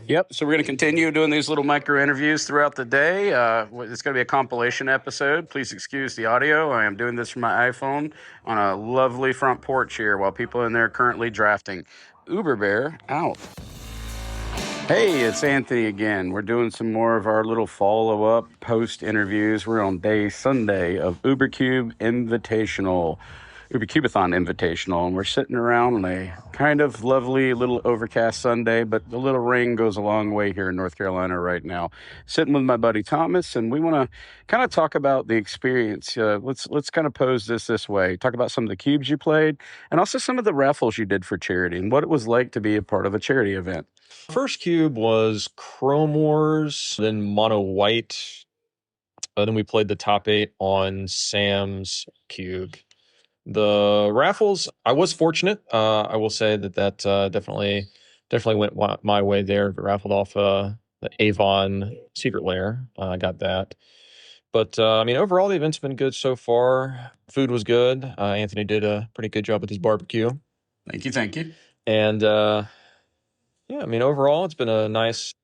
Yep. So we're going to continue doing these little micro interviews throughout the day. It's going to be a compilation episode. Please excuse the audio. I am doing this from my iPhone on a lovely front porch here while people in there currently drafting. Uber Bear out. Hey, it's Anthony again. We're doing some more of our little follow-up post interviews. We're on day Sunday of Ubercubeathon Invitational, and we're sitting around on a kind of lovely little overcast Sunday, but the little rain goes a long way here in North Carolina right now. Sitting with my buddy Thomas, and we want to kind of talk about the experience. Let's kind of pose this way. Talk about some of the cubes you played, and also some of the raffles you did for charity, and what it was like to be a part of a charity event. First cube was Chrome Wars, then Mono White. Then we played the top 8 on Sam's cube. The raffles, I was fortunate. I will say that definitely went my way there. Raffled off the Avon Secret Lair. I got that. But I mean, overall, the event's been good so far. Food was good. Anthony did a pretty good job with his barbecue. Thank you. And yeah, I mean, overall, it's been a nice,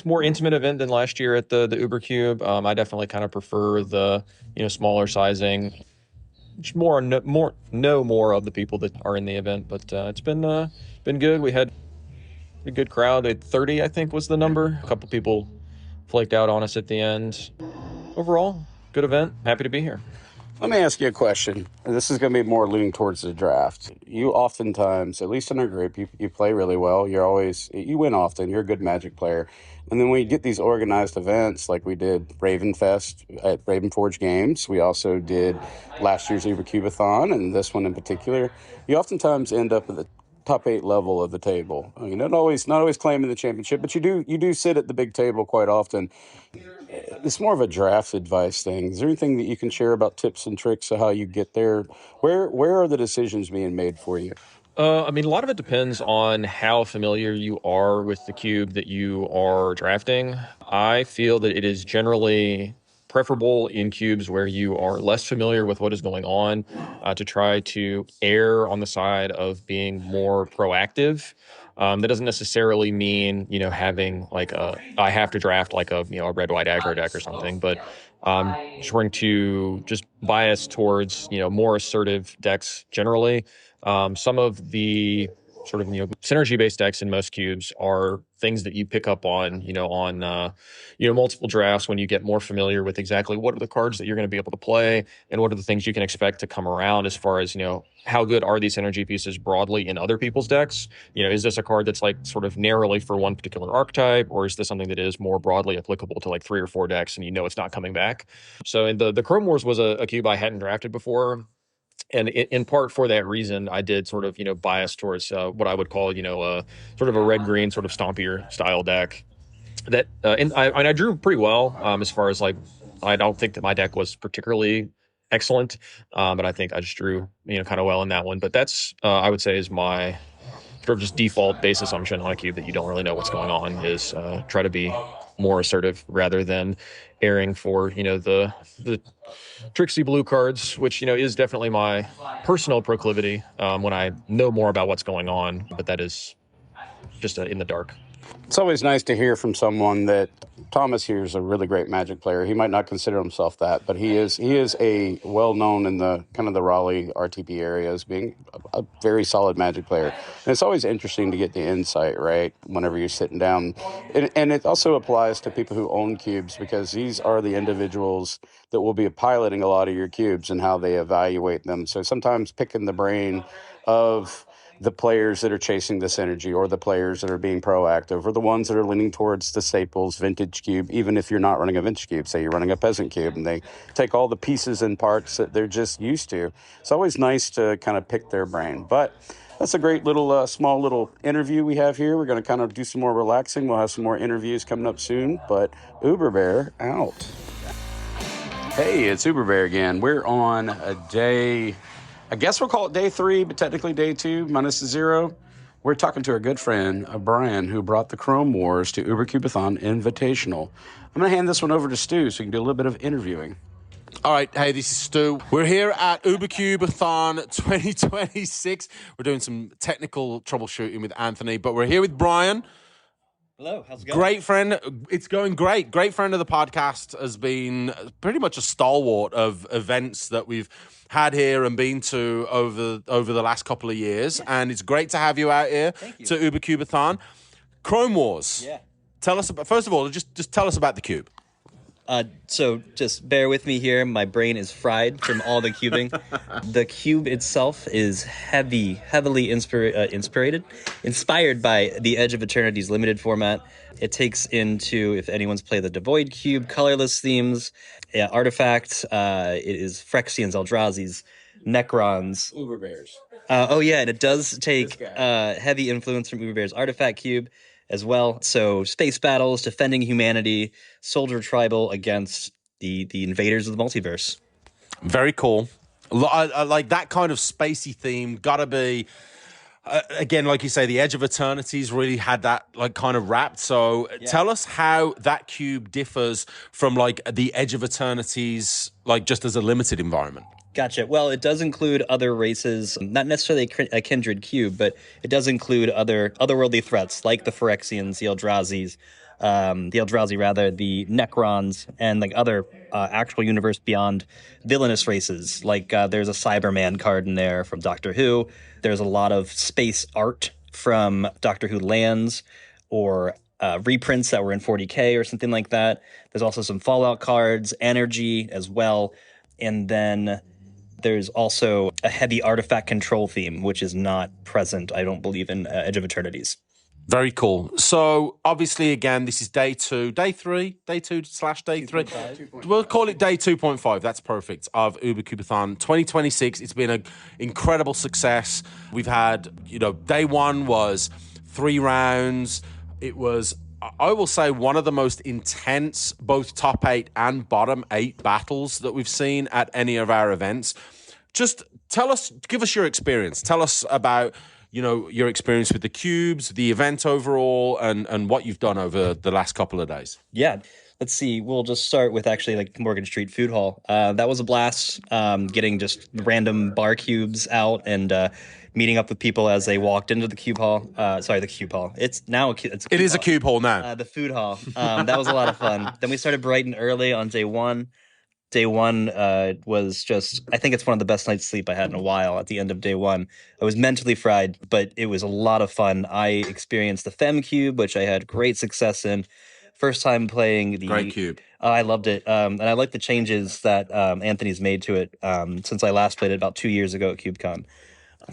more intimate event than last year at the Ubercube. I definitely kind of prefer the smaller sizing. Just know more of the people that are in the event, but it's been good. We had a good crowd. 30, I think, was the number. A couple people flaked out on us at the end. Overall, good event. Happy to be here. Let me ask you a question. This is going to be more leaning towards the draft. You oftentimes, at least in our group, you play really well. You win often. You're a good Magic player. And then when you get these organized events like we did Raven Fest at Raven Forge Games, we also did last year's Ubercubeathon, and this one in particular, you oftentimes end up at the top 8 level of the table. I mean, not always claiming the championship, but you do sit at the big table quite often. It's more of a draft advice thing. Is there anything that you can share about tips and tricks of how you get there? Where are the decisions being made for you? I mean, a lot of it depends on how familiar you are with the cube that you are drafting. I feel that it is generally preferable in cubes where you are less familiar with what is going on to try to err on the side of being more proactive. That doesn't necessarily mean, having like I have to draft like a red-white aggro deck or something, but trying to just bias towards, more assertive decks generally. Some of the sort of synergy-based decks in most cubes are things that you pick up on multiple drafts when you get more familiar with exactly what are the cards that you're going to be able to play and what are the things you can expect to come around as far as how good are these synergy pieces broadly in other people's decks. Is this a card that's like sort of narrowly for one particular archetype, or is this something that is more broadly applicable to like 3 or 4 decks and it's not coming back? So in the Chrome Wars was a cube I hadn't drafted before. And in part for that reason, I did sort of, bias towards what I would call, sort of a red-green sort of stompier style deck. That and I drew pretty well as far as like, I don't think that my deck was particularly excellent, but I think I just drew, kind of well in that one. But that's, I would say, is my sort of just default base assumption on a cube that you don't really know what's going on is try to be more assertive rather than erring for, the tricksy blue cards, which, is definitely my personal proclivity when I know more about what's going on, but that is just in the dark. It's always nice to hear from someone that Thomas here is a really great Magic player. He might not consider himself that, but he is a well-known in the kind of the Raleigh RTP area as being a very solid Magic player. And it's always interesting to get the insight, right, whenever you're sitting down. And it also applies to people who own cubes, because these are the individuals that will be piloting a lot of your cubes and how they evaluate them. So sometimes picking the brain of the players that are chasing this energy, or the players that are being proactive, or the ones that are leaning towards the staples vintage cube, even if you're not running a vintage cube, say you're running a peasant cube, and they take all the pieces and parts that they're just used to. It's always nice to kind of pick their brain. But that's a great little small little interview we have here. We're going to kind of do some more relaxing. We'll have some more interviews coming up soon, but Uber Bear out. Hey, it's Uber Bear again. We're on a day, I guess we'll call it day 3, but technically day 2 minus the 0. We're talking to our good friend, Brian, who brought the Chrome Wars to Ubercubeathon Invitational. I'm going to hand this one over to Stu so we can do a little bit of interviewing. All right, hey, this is Stu. We're here at Ubercubeathon 2026. We're doing some technical troubleshooting with Anthony, but we're here with Brian. Hello, how's it going? Great friend. It's going great. Great friend of the podcast, has been pretty much a stalwart of events that we've had here and been to over the last couple of years. Yeah. And it's great to have you out here to Ubercubeathon. Chrome Wars. Yeah. Tell us about, first of all, just tell us about the cube. So just bear with me here. My brain is fried from all the cubing. The cube itself is heavily inspired by the Edge of Eternity's limited format. It takes into, if anyone's played the Devoid Cube, colorless themes, artifacts. It is Phyrexians, Eldrazi's, Necrons. Uberbears. And it does take heavy influence from Uberbear's Artifact Cube as well. So space battles, defending humanity, soldier tribal against the invaders of the multiverse. Very cool. I like that kind of spacey theme. Gotta be, again, like you say, the Edge of Eternity's really had that like kind of wrapped. So tell us how that cube differs from like the Edge of Eternity's, like just as a limited environment. Gotcha. Well, it does include other races, not necessarily a kindred cube, but it does include otherworldly threats like the Phyrexians, the Eldrazi, the Necrons, and like other actual universe beyond villainous races. Like there's a Cyberman card in there from Doctor Who. There's a lot of space art from Doctor Who Lands or reprints that were in 40K or something like that. There's also some Fallout cards, energy as well, and then there's also a heavy artifact control theme, which is not present, I don't believe, in Edge of Eternities. Very cool. So obviously, again, this is day 2, day 3, day 2/day 3. We'll call it day 2.5. That's perfect of Ubercubeathon 2026. It's been an incredible success. We've had, day 1 was 3 rounds. It was, I will say, one of the most intense, both top 8 and bottom 8 battles that we've seen at any of our events. Just give us your experience. Tell us about, your experience with the cubes, the event overall, and what you've done over the last couple of days. Yeah. Let's see. We'll just start with actually like Morgan Street Food Hall. That was a blast. Getting just random bar cubes out and meeting up with people as they walked into the cube hall. The cube hall. It's now a cube. It is a cube hall now. The food hall. That was a lot of fun. Then we started bright and early on day 1. Day 1 was just, I think it's one of the best night's sleep I had in a while at the end of day 1. I was mentally fried, but it was a lot of fun. I experienced the Fem Cube, which I had great success in. First time playing the... Great cube. I loved it. And I like the changes that Anthony's made to it since I last played it about 2 years ago at CubeCon.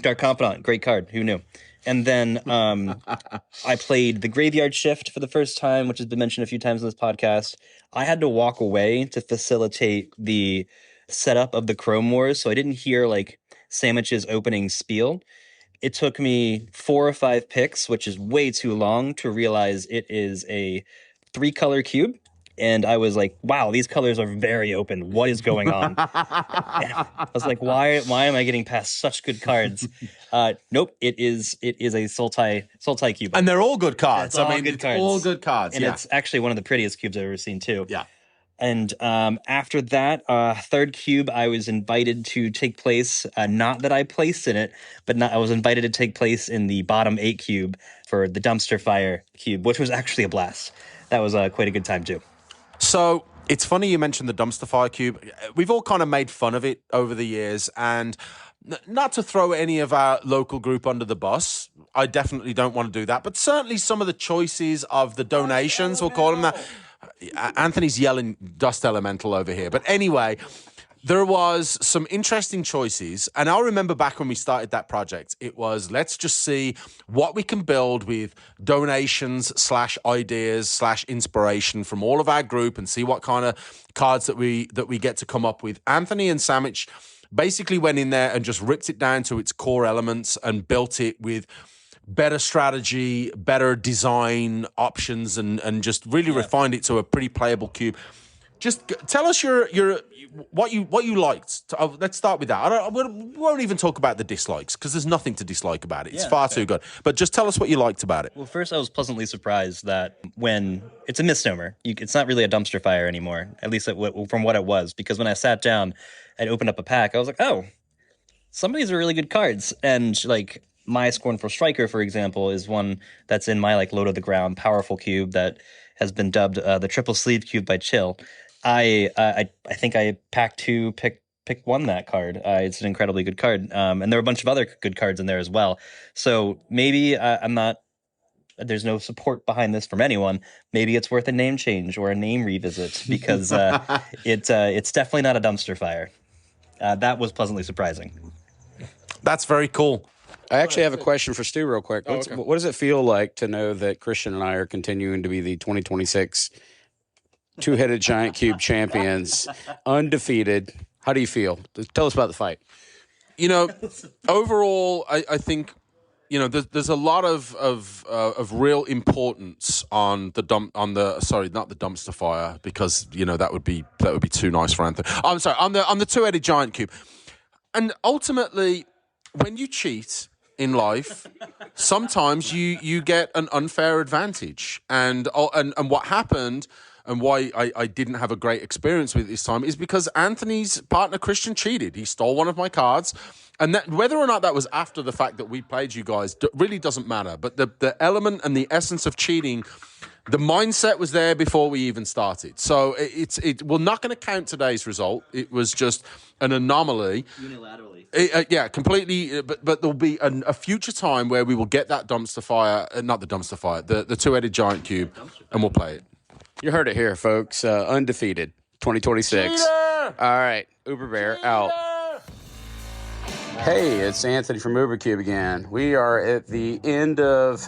Dark Confidant, great card. Who knew? And then I played the Graveyard Shift for the first time, which has been mentioned a few times in this podcast. I had to walk away to facilitate the setup of the Chrome Wars, so I didn't hear like Sandwich's opening spiel. It took me 4 or 5 picks, which is way too long, to realize it is a 3-color cube. And I was like, wow, these colors are very open. What is going on? I was like, why am I getting past such good cards? Nope, it is a Sultai cube. And they're all good cards. It's all good cards. And yeah. It's actually one of the prettiest cubes I've ever seen too. Yeah. And after that, third cube, I was invited to take place, not that I placed in it, but I was invited to take place in the bottom 8 cube for the Dumpster Fire cube, which was actually a blast. That was quite a good time too. So it's funny you mentioned the Dumpster Fire cube. We've all kind of made fun of it over the years, and not to throw any of our local group under the bus. I definitely don't want to do that, but certainly some of the choices of the donations, we'll call them that. Anthony's yelling Dust Elemental over here. But anyway, there was some interesting choices. And I'll remember back when we started that project, it was, let's just see what we can build with donations / ideas / inspiration from all of our group and see what kind of cards that we get to come up with. Anthony and Sandwich basically went in there and just ripped it down to its core elements and built it with better strategy, better design options, and just really refined it to a pretty playable cube. tell us what you liked. Let's start with that. We won't even talk about the dislikes because there's nothing to dislike about it. It's far too good. But just tell us what you liked about it. Well, first, I was pleasantly surprised that when it's a misnomer, it's not really a dumpster fire anymore, at least from what it was. Because when I sat down and opened up a pack, I was like, oh, some of these are really good cards. And like my Scornful Striker, for example, is one that's in my like low to the ground powerful cube that has been dubbed the triple sleeve cube by Chill. I think I pack 2, pick one that card. It's an incredibly good card, and there are a bunch of other good cards in there as well. So maybe I'm not. There's no support behind this from anyone. Maybe it's worth a name change or a name revisit because it's definitely not a dumpster fire. That was pleasantly surprising. That's very cool. I actually have a question for Stu real quick. What does it feel like to know that Christian and I are continuing to be the 2026 two-headed giant cube champions, undefeated? How do you feel? Tell us about the fight. Overall, I think, there's a lot of real importance on the not the dumpster fire, because that would be too nice for Anthony. I'm sorry, on the two-headed giant cube. And ultimately, when you cheat in life, sometimes you get an unfair advantage. And what happened, and why I didn't have a great experience with it this time, is because Anthony's partner Christian cheated. He stole one of my cards. And that, whether or not that was after the fact that we played you guys, really doesn't matter. But the element and the essence of cheating, the mindset was there before we even started. So we're not going to count today's result. It was just an anomaly. Unilaterally. Yeah, completely. But there'll be a future time where we will get that dumpster fire, not the dumpster fire, the two-headed giant cube, and we'll play it. You heard it here, folks. Undefeated 2026. Cheater! All right, Uber Bear out. Hey, it's Anthony from Ubercube again. We are at the end of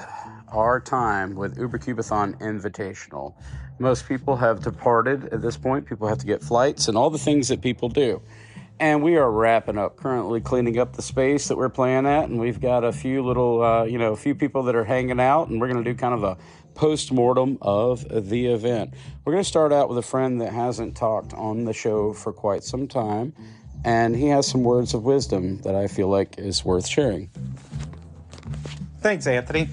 our time with Ubercubeathon Invitational. Most people have departed at this point. People have to get flights and all the things that people do. And we are wrapping up, currently cleaning up the space that we're playing at. And we've got a few little, a few people that are hanging out. And we're going to do kind of a post-mortem of the event. We're going to start out with a friend that hasn't talked on the show for quite some time. And he has some words of wisdom that I feel like is worth sharing. Thanks, Anthony.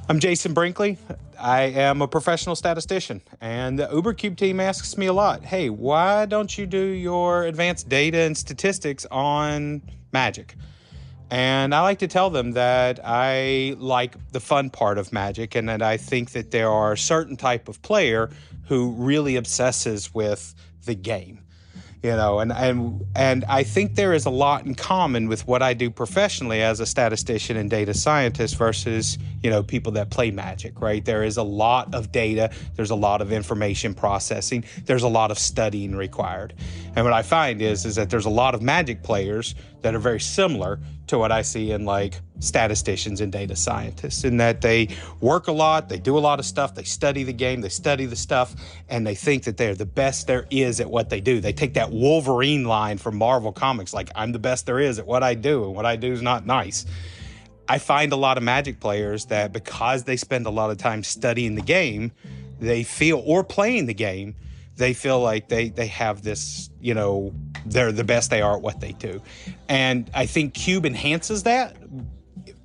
I'm Jason Brinkley. I am a professional statistician, and the Ubercube team asks me a lot, hey, why don't you do your advanced data and statistics on Magic? And I like to tell them that I like the fun part of Magic, and that I think that there are a certain type of player who really obsesses with the game. And I think there is a lot in common with what I do professionally as a statistician and data scientist versus, people that play Magic, right? There is a lot of data. There's a lot of information processing. There's a lot of studying required. And what I find is that there's a lot of Magic players that are very similar to what I see in like statisticians and data scientists, in that they work a lot, they do a lot of stuff, they study the game, they study the stuff, and they think that they're the best there is at what they do. They take that Wolverine line from Marvel Comics, like, I'm the best there is at what I do, and what I do is not nice. I find a lot of Magic players that because they spend a lot of time studying the game, they feel, or playing the game, they feel like they have this, they're the best they are at what they do. And I think Cube enhances that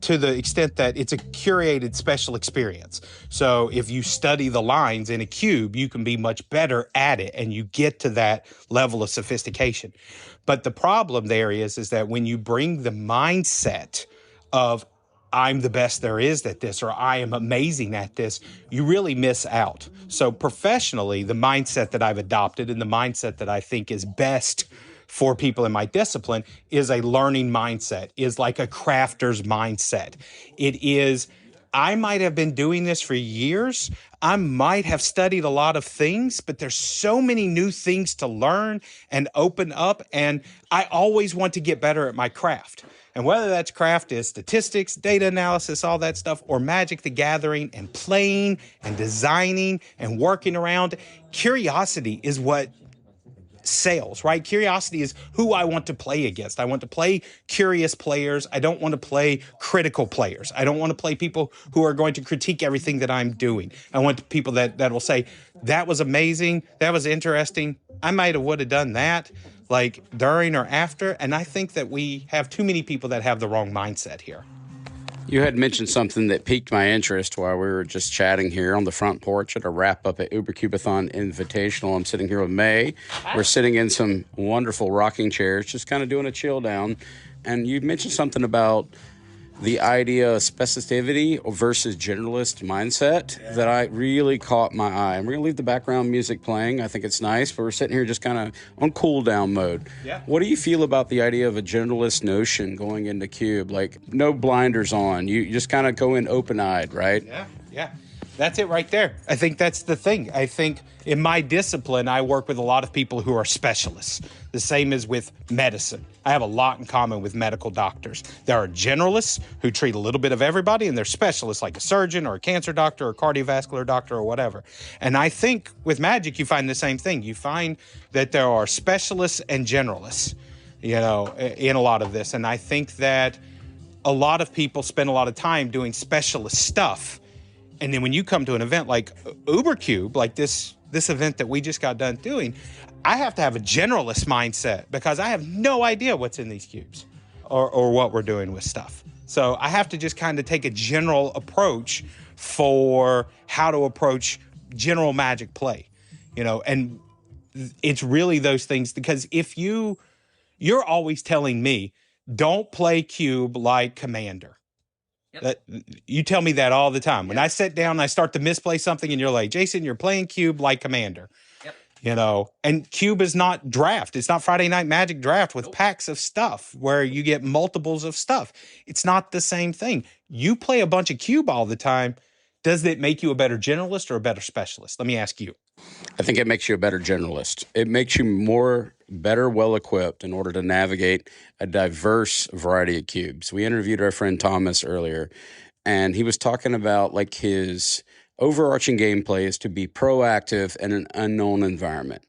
to the extent that it's a curated special experience. So if you study the lines in a cube, you can be much better at it, and you get to that level of sophistication. But the problem there is that when you bring the mindset of I'm the best there is at this, or I am amazing at this, you really miss out. So professionally, the mindset that I've adopted, and the mindset that I think is best for people in my discipline, is a learning mindset, is like a crafter's mindset. It is, I might have been doing this for years. I might have studied a lot of things, but there's so many new things to learn and open up, and I always want to get better at my craft. And whether that's craft is statistics, data analysis, all that stuff, or Magic the Gathering and playing and designing and working around, curiosity is what sales, right? Curiosity is who I want to play against. I want to play curious players. I don't want to play critical players. I don't want to play people who are going to critique everything that I'm doing. I want people that will say, that was amazing, that was interesting, I might have would have done that, like during or after. And I think that we have too many people that have the wrong mindset here. You had mentioned something that piqued my interest while we were just chatting here on the front porch at a wrap-up at Ubercubeathon Invitational. I'm sitting here with May. We're sitting in some wonderful rocking chairs, just kind of doing a chill down. And you mentioned something about the idea of specificity versus generalist mindset that I really caught my eye. I'm going to leave the background music playing. I think it's nice, but we're sitting here just kind of on cool down mode. Yeah. What do you feel about the idea of a generalist notion going into Cube? Like no blinders on. You just kind of go in open-eyed, right? Yeah. That's it right there. I think that's the thing. I think in my discipline, I work with a lot of people who are specialists. The same as with medicine. I have a lot in common with medical doctors. There are generalists who treat a little bit of everybody, and they're specialists like a surgeon or a cancer doctor or a cardiovascular doctor or whatever. And I think with Magic, you find the same thing. You find that there are specialists and generalists, in a lot of this. And I think that a lot of people spend a lot of time doing specialist stuff. And then when you come to an event like Ubercube, like this event that we just got done doing, I have to have a generalist mindset because I have no idea what's in these cubes or what we're doing with stuff. So I have to just kind of take a general approach for how to approach general Magic play, and it's really those things, because if you're always telling me, don't play Cube like Commander. That you tell me that all the time. When I sit down and I start to misplay something and you're like, Jason, you're playing Cube like Commander. And Cube is not draft. It's not Friday Night Magic draft with packs of stuff where you get multiples of stuff. It's not the same thing. You play a bunch of Cube all the time. Does it make you a better generalist or a better specialist? Let me ask you. I think it makes you a better generalist. It makes you better well-equipped in order to navigate a diverse variety of cubes. We interviewed our friend Thomas earlier, and he was talking about like his overarching gameplay is to be proactive in an unknown environment.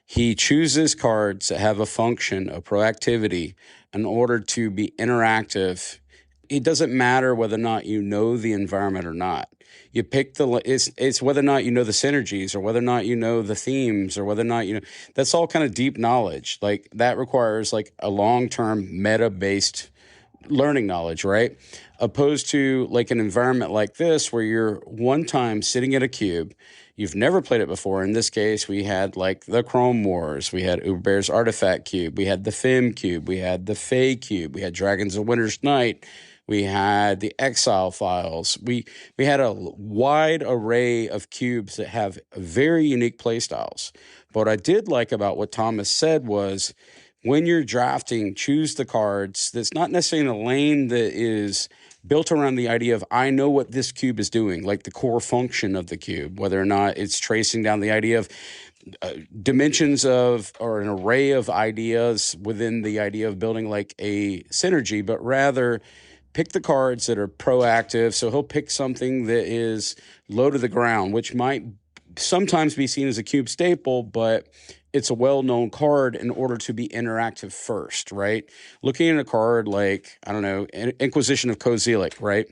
He chooses cards that have a function of proactivity in order to be interactive. It doesn't matter whether or not you know the environment or not. You pick it's whether or not you know the synergies or whether or not you know the themes or whether or not that's all kind of deep knowledge. Like that requires like a long-term meta-based learning knowledge, right? Opposed to like an environment like this where you're one time sitting at a cube, you've never played it before. In this case, we had like the Chrome Wars, we had Uberbear's Artifact Cube, we had the Fem Cube, we had the Fae Cube, we had Dragons of Winter's Night, we had the Exile Files. We had a wide array of cubes that have very unique play styles. But what I did like about what Thomas said was when you're drafting, choose the cards that's not necessarily in a lane that is built around the idea of I know what this cube is doing, like the core function of the cube, whether or not it's tracing down the idea of dimensions of or an array of ideas within the idea of building like a synergy, but rather pick the cards that are proactive. So he'll pick something that is low to the ground, which might sometimes be seen as a cube staple, but it's a well-known card in order to be interactive first, right? Looking at a card like, I don't know, Inquisition of Kozilek, right?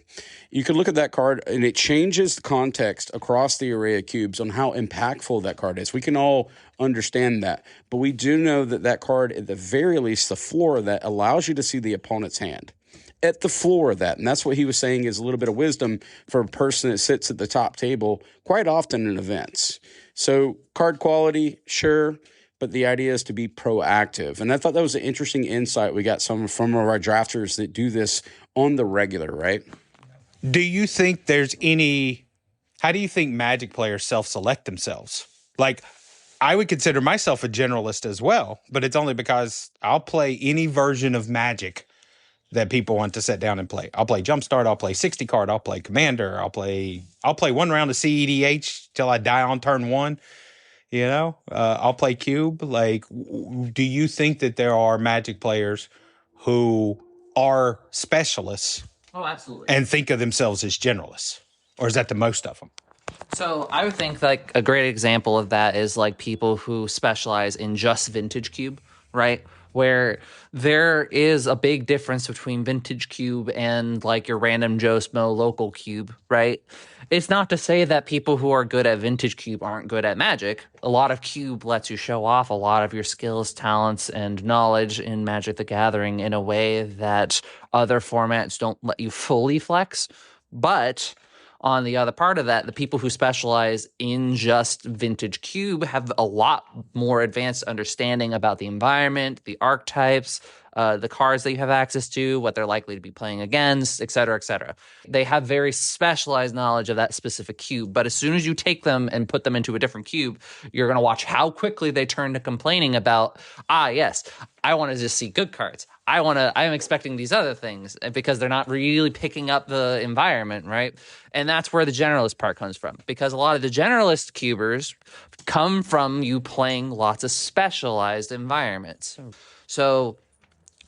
You can look at that card and it changes the context across the array of cubes on how impactful that card is. We can all understand that, but we do know that that card, at the very least, the floor of that allows you to see the opponent's hand at the floor of that. And that's what he was saying is a little bit of wisdom for a person that sits at the top table quite often in events. So card quality, sure, but the idea is to be proactive. And I thought that was an interesting insight we got from our drafters that do this on the regular, right? Do you think how do you think Magic players self-select themselves? Like, I would consider myself a generalist as well, but it's only because I'll play any version of Magic that people want to sit down and play. I'll play Jumpstart, I'll play 60 card, I'll play Commander, I'll play one round of CEDH till I die on turn one. I'll play Cube. Like, do you think that there are Magic players who are specialists? Oh, absolutely. And think of themselves as generalists? Or is that the most of them? So I would think like a great example of that is like people who specialize in just vintage cube, right? Where there is a big difference between vintage cube and like your random Joe Smo local cube, right? It's not to say that people who are good at vintage cube aren't good at Magic. A lot of cube lets you show off a lot of your skills, talents, and knowledge in Magic the Gathering in a way that other formats don't let you fully flex. But on the other part of that, the people who specialize in just vintage cube have a lot more advanced understanding about the environment, the archetypes, the cards that you have access to, what they're likely to be playing against, et cetera, et cetera. They have very specialized knowledge of that specific cube. But as soon as you take them and put them into a different cube, you're going to watch how quickly they turn to complaining about, yes, I want to just see good cards. I'm expecting these other things because they're not really picking up the environment, right? And that's where the generalist part comes from, because a lot of the generalist cubers come from you playing lots of specialized environments. So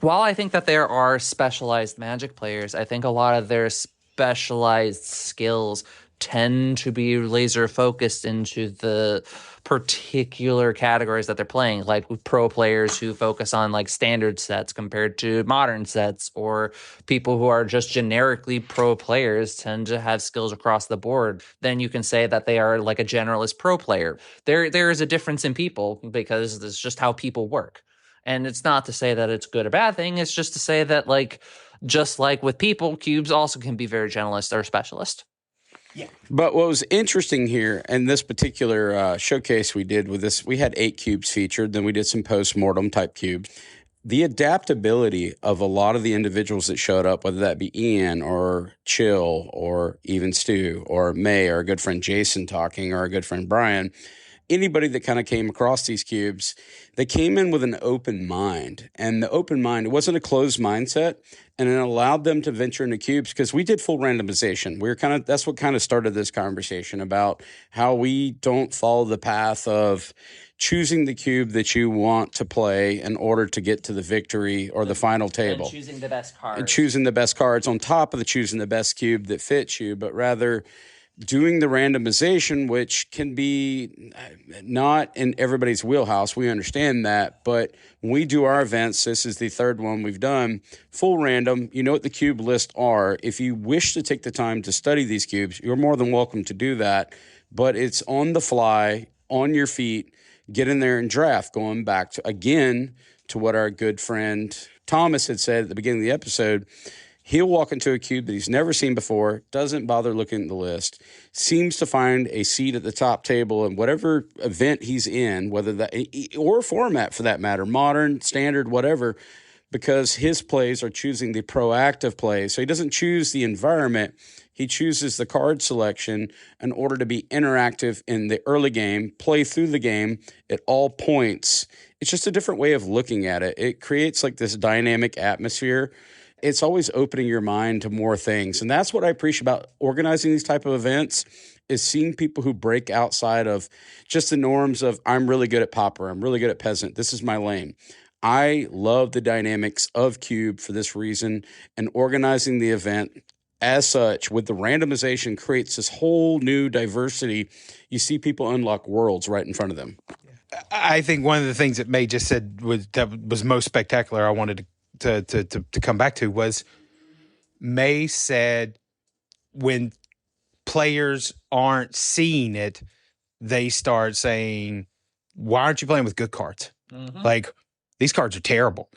while I think that there are specialized Magic players, I think a lot of their specialized skills tend to be laser focused into the particular categories that they're playing, like pro players who focus on like standard sets compared to modern sets, or people who are just generically pro players tend to have skills across the board. Then you can say that they are like a generalist pro player. There is a difference in people because it's just how people work. And it's not to say that it's a good or bad thing. It's just to say that, like, just like with people, cubes also can be very generalist or specialist. Yeah. But what was interesting here, and this particular showcase we did with this, we had 8 cubes featured. Then we did some post-mortem type cubes. The adaptability of a lot of the individuals that showed up, whether that be Ian or Chill or even Stu or May or our good friend Jason talking or our good friend Brian, anybody that kind of came across these cubes, they came in with an open mind. And the open mind, it wasn't a closed mindset, and it allowed them to venture into cubes because we did full randomization. That's what kind of started this conversation about how we don't follow the path of choosing the cube that you want to play in order to get to the victory or the final table. And choosing the best cards. And choosing the best cards on top of the choosing the best cube that fits you, but rather doing the randomization, which can be not in everybody's wheelhouse. We understand that. But when we do our events, this is the third one we've done, full random. You know what the cube lists are. If you wish to take the time to study these cubes, you're more than welcome to do that. But it's on the fly, on your feet, get in there and draft. Going back to, again, to what our good friend Thomas had said at the beginning of the episode. He'll walk into a cube that he's never seen before, doesn't bother looking at the list, seems to find a seat at the top table in whatever event he's in, whether that or format for that matter, modern, standard, whatever, because his plays are choosing the proactive plays. So he doesn't choose the environment. He chooses the card selection in order to be interactive in the early game, play through the game at all points. It's just a different way of looking at it. It creates like this dynamic atmosphere. It's always opening your mind to more things. And that's what I appreciate about organizing these type of events is seeing people who break outside of just the norms of I'm really good at Pauper, I'm really good at Peasant, this is my lane. I love the dynamics of Cube for this reason, and organizing the event as such with the randomization creates this whole new diversity. You see people unlock worlds right in front of them. I think one of the things that May just said was most spectacular I wanted to come back to was May said when players aren't seeing it, they start saying, why aren't you playing with good cards? Mm-hmm. Like, these cards are terrible.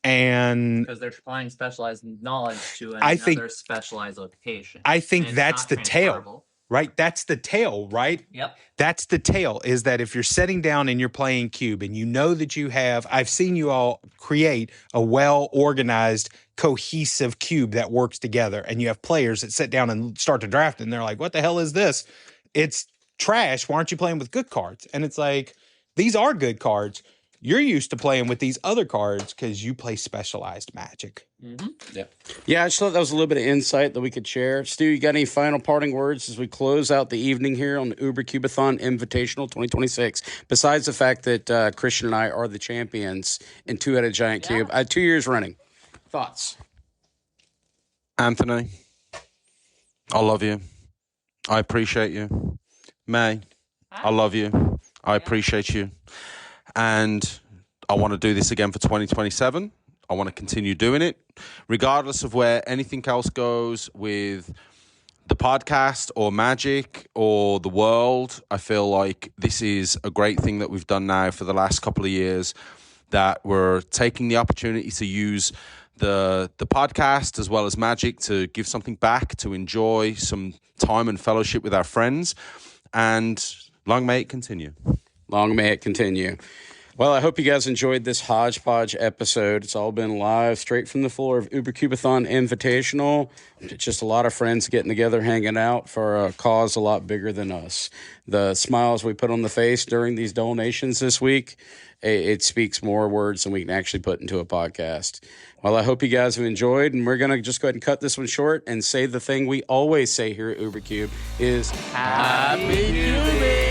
And because they're applying specialized knowledge to another specialized location. I think that's the tail, right? That's the tail, right? Yep. That's the tail, is that if you're sitting down and you're playing Cube and you know that I've seen you all create a well-organized, cohesive Cube that works together, and you have players that sit down and start to draft and they're like, what the hell is this? It's trash. Why aren't you playing with good cards? And it's like, these are good cards. You're used to playing with these other cards because you play specialized Magic. Mm-hmm. Yeah, I just thought that was a little bit of insight that we could share. Stu, you got any final parting words as we close out the evening here on the Ubercubeathon Invitational 2026? Besides the fact that Christian and I are the champions in two-headed giant cube, 2 years running. Thoughts? Anthony, I love you. I appreciate you. May, I love you. I appreciate you. And I want to do this again for 2027. I want to continue doing it, regardless of where anything else goes with the podcast or Magic or the world. I feel like this is a great thing that we've done now for the last couple of years, that we're taking the opportunity to use the podcast as well as Magic to give something back, to enjoy some time and fellowship with our friends. And long may it continue. Long may it continue. Well, I hope you guys enjoyed this hodgepodge episode. It's all been live, straight from the floor of Ubercubeathon Invitational. It's just a lot of friends getting together, hanging out for a cause a lot bigger than us. The smiles we put on the face during these donations this week, it speaks more words than we can actually put into a podcast. Well, I hope you guys have enjoyed, and we're going to just go ahead and cut this one short and say the thing we always say here at Ubercube is Happy Cubing!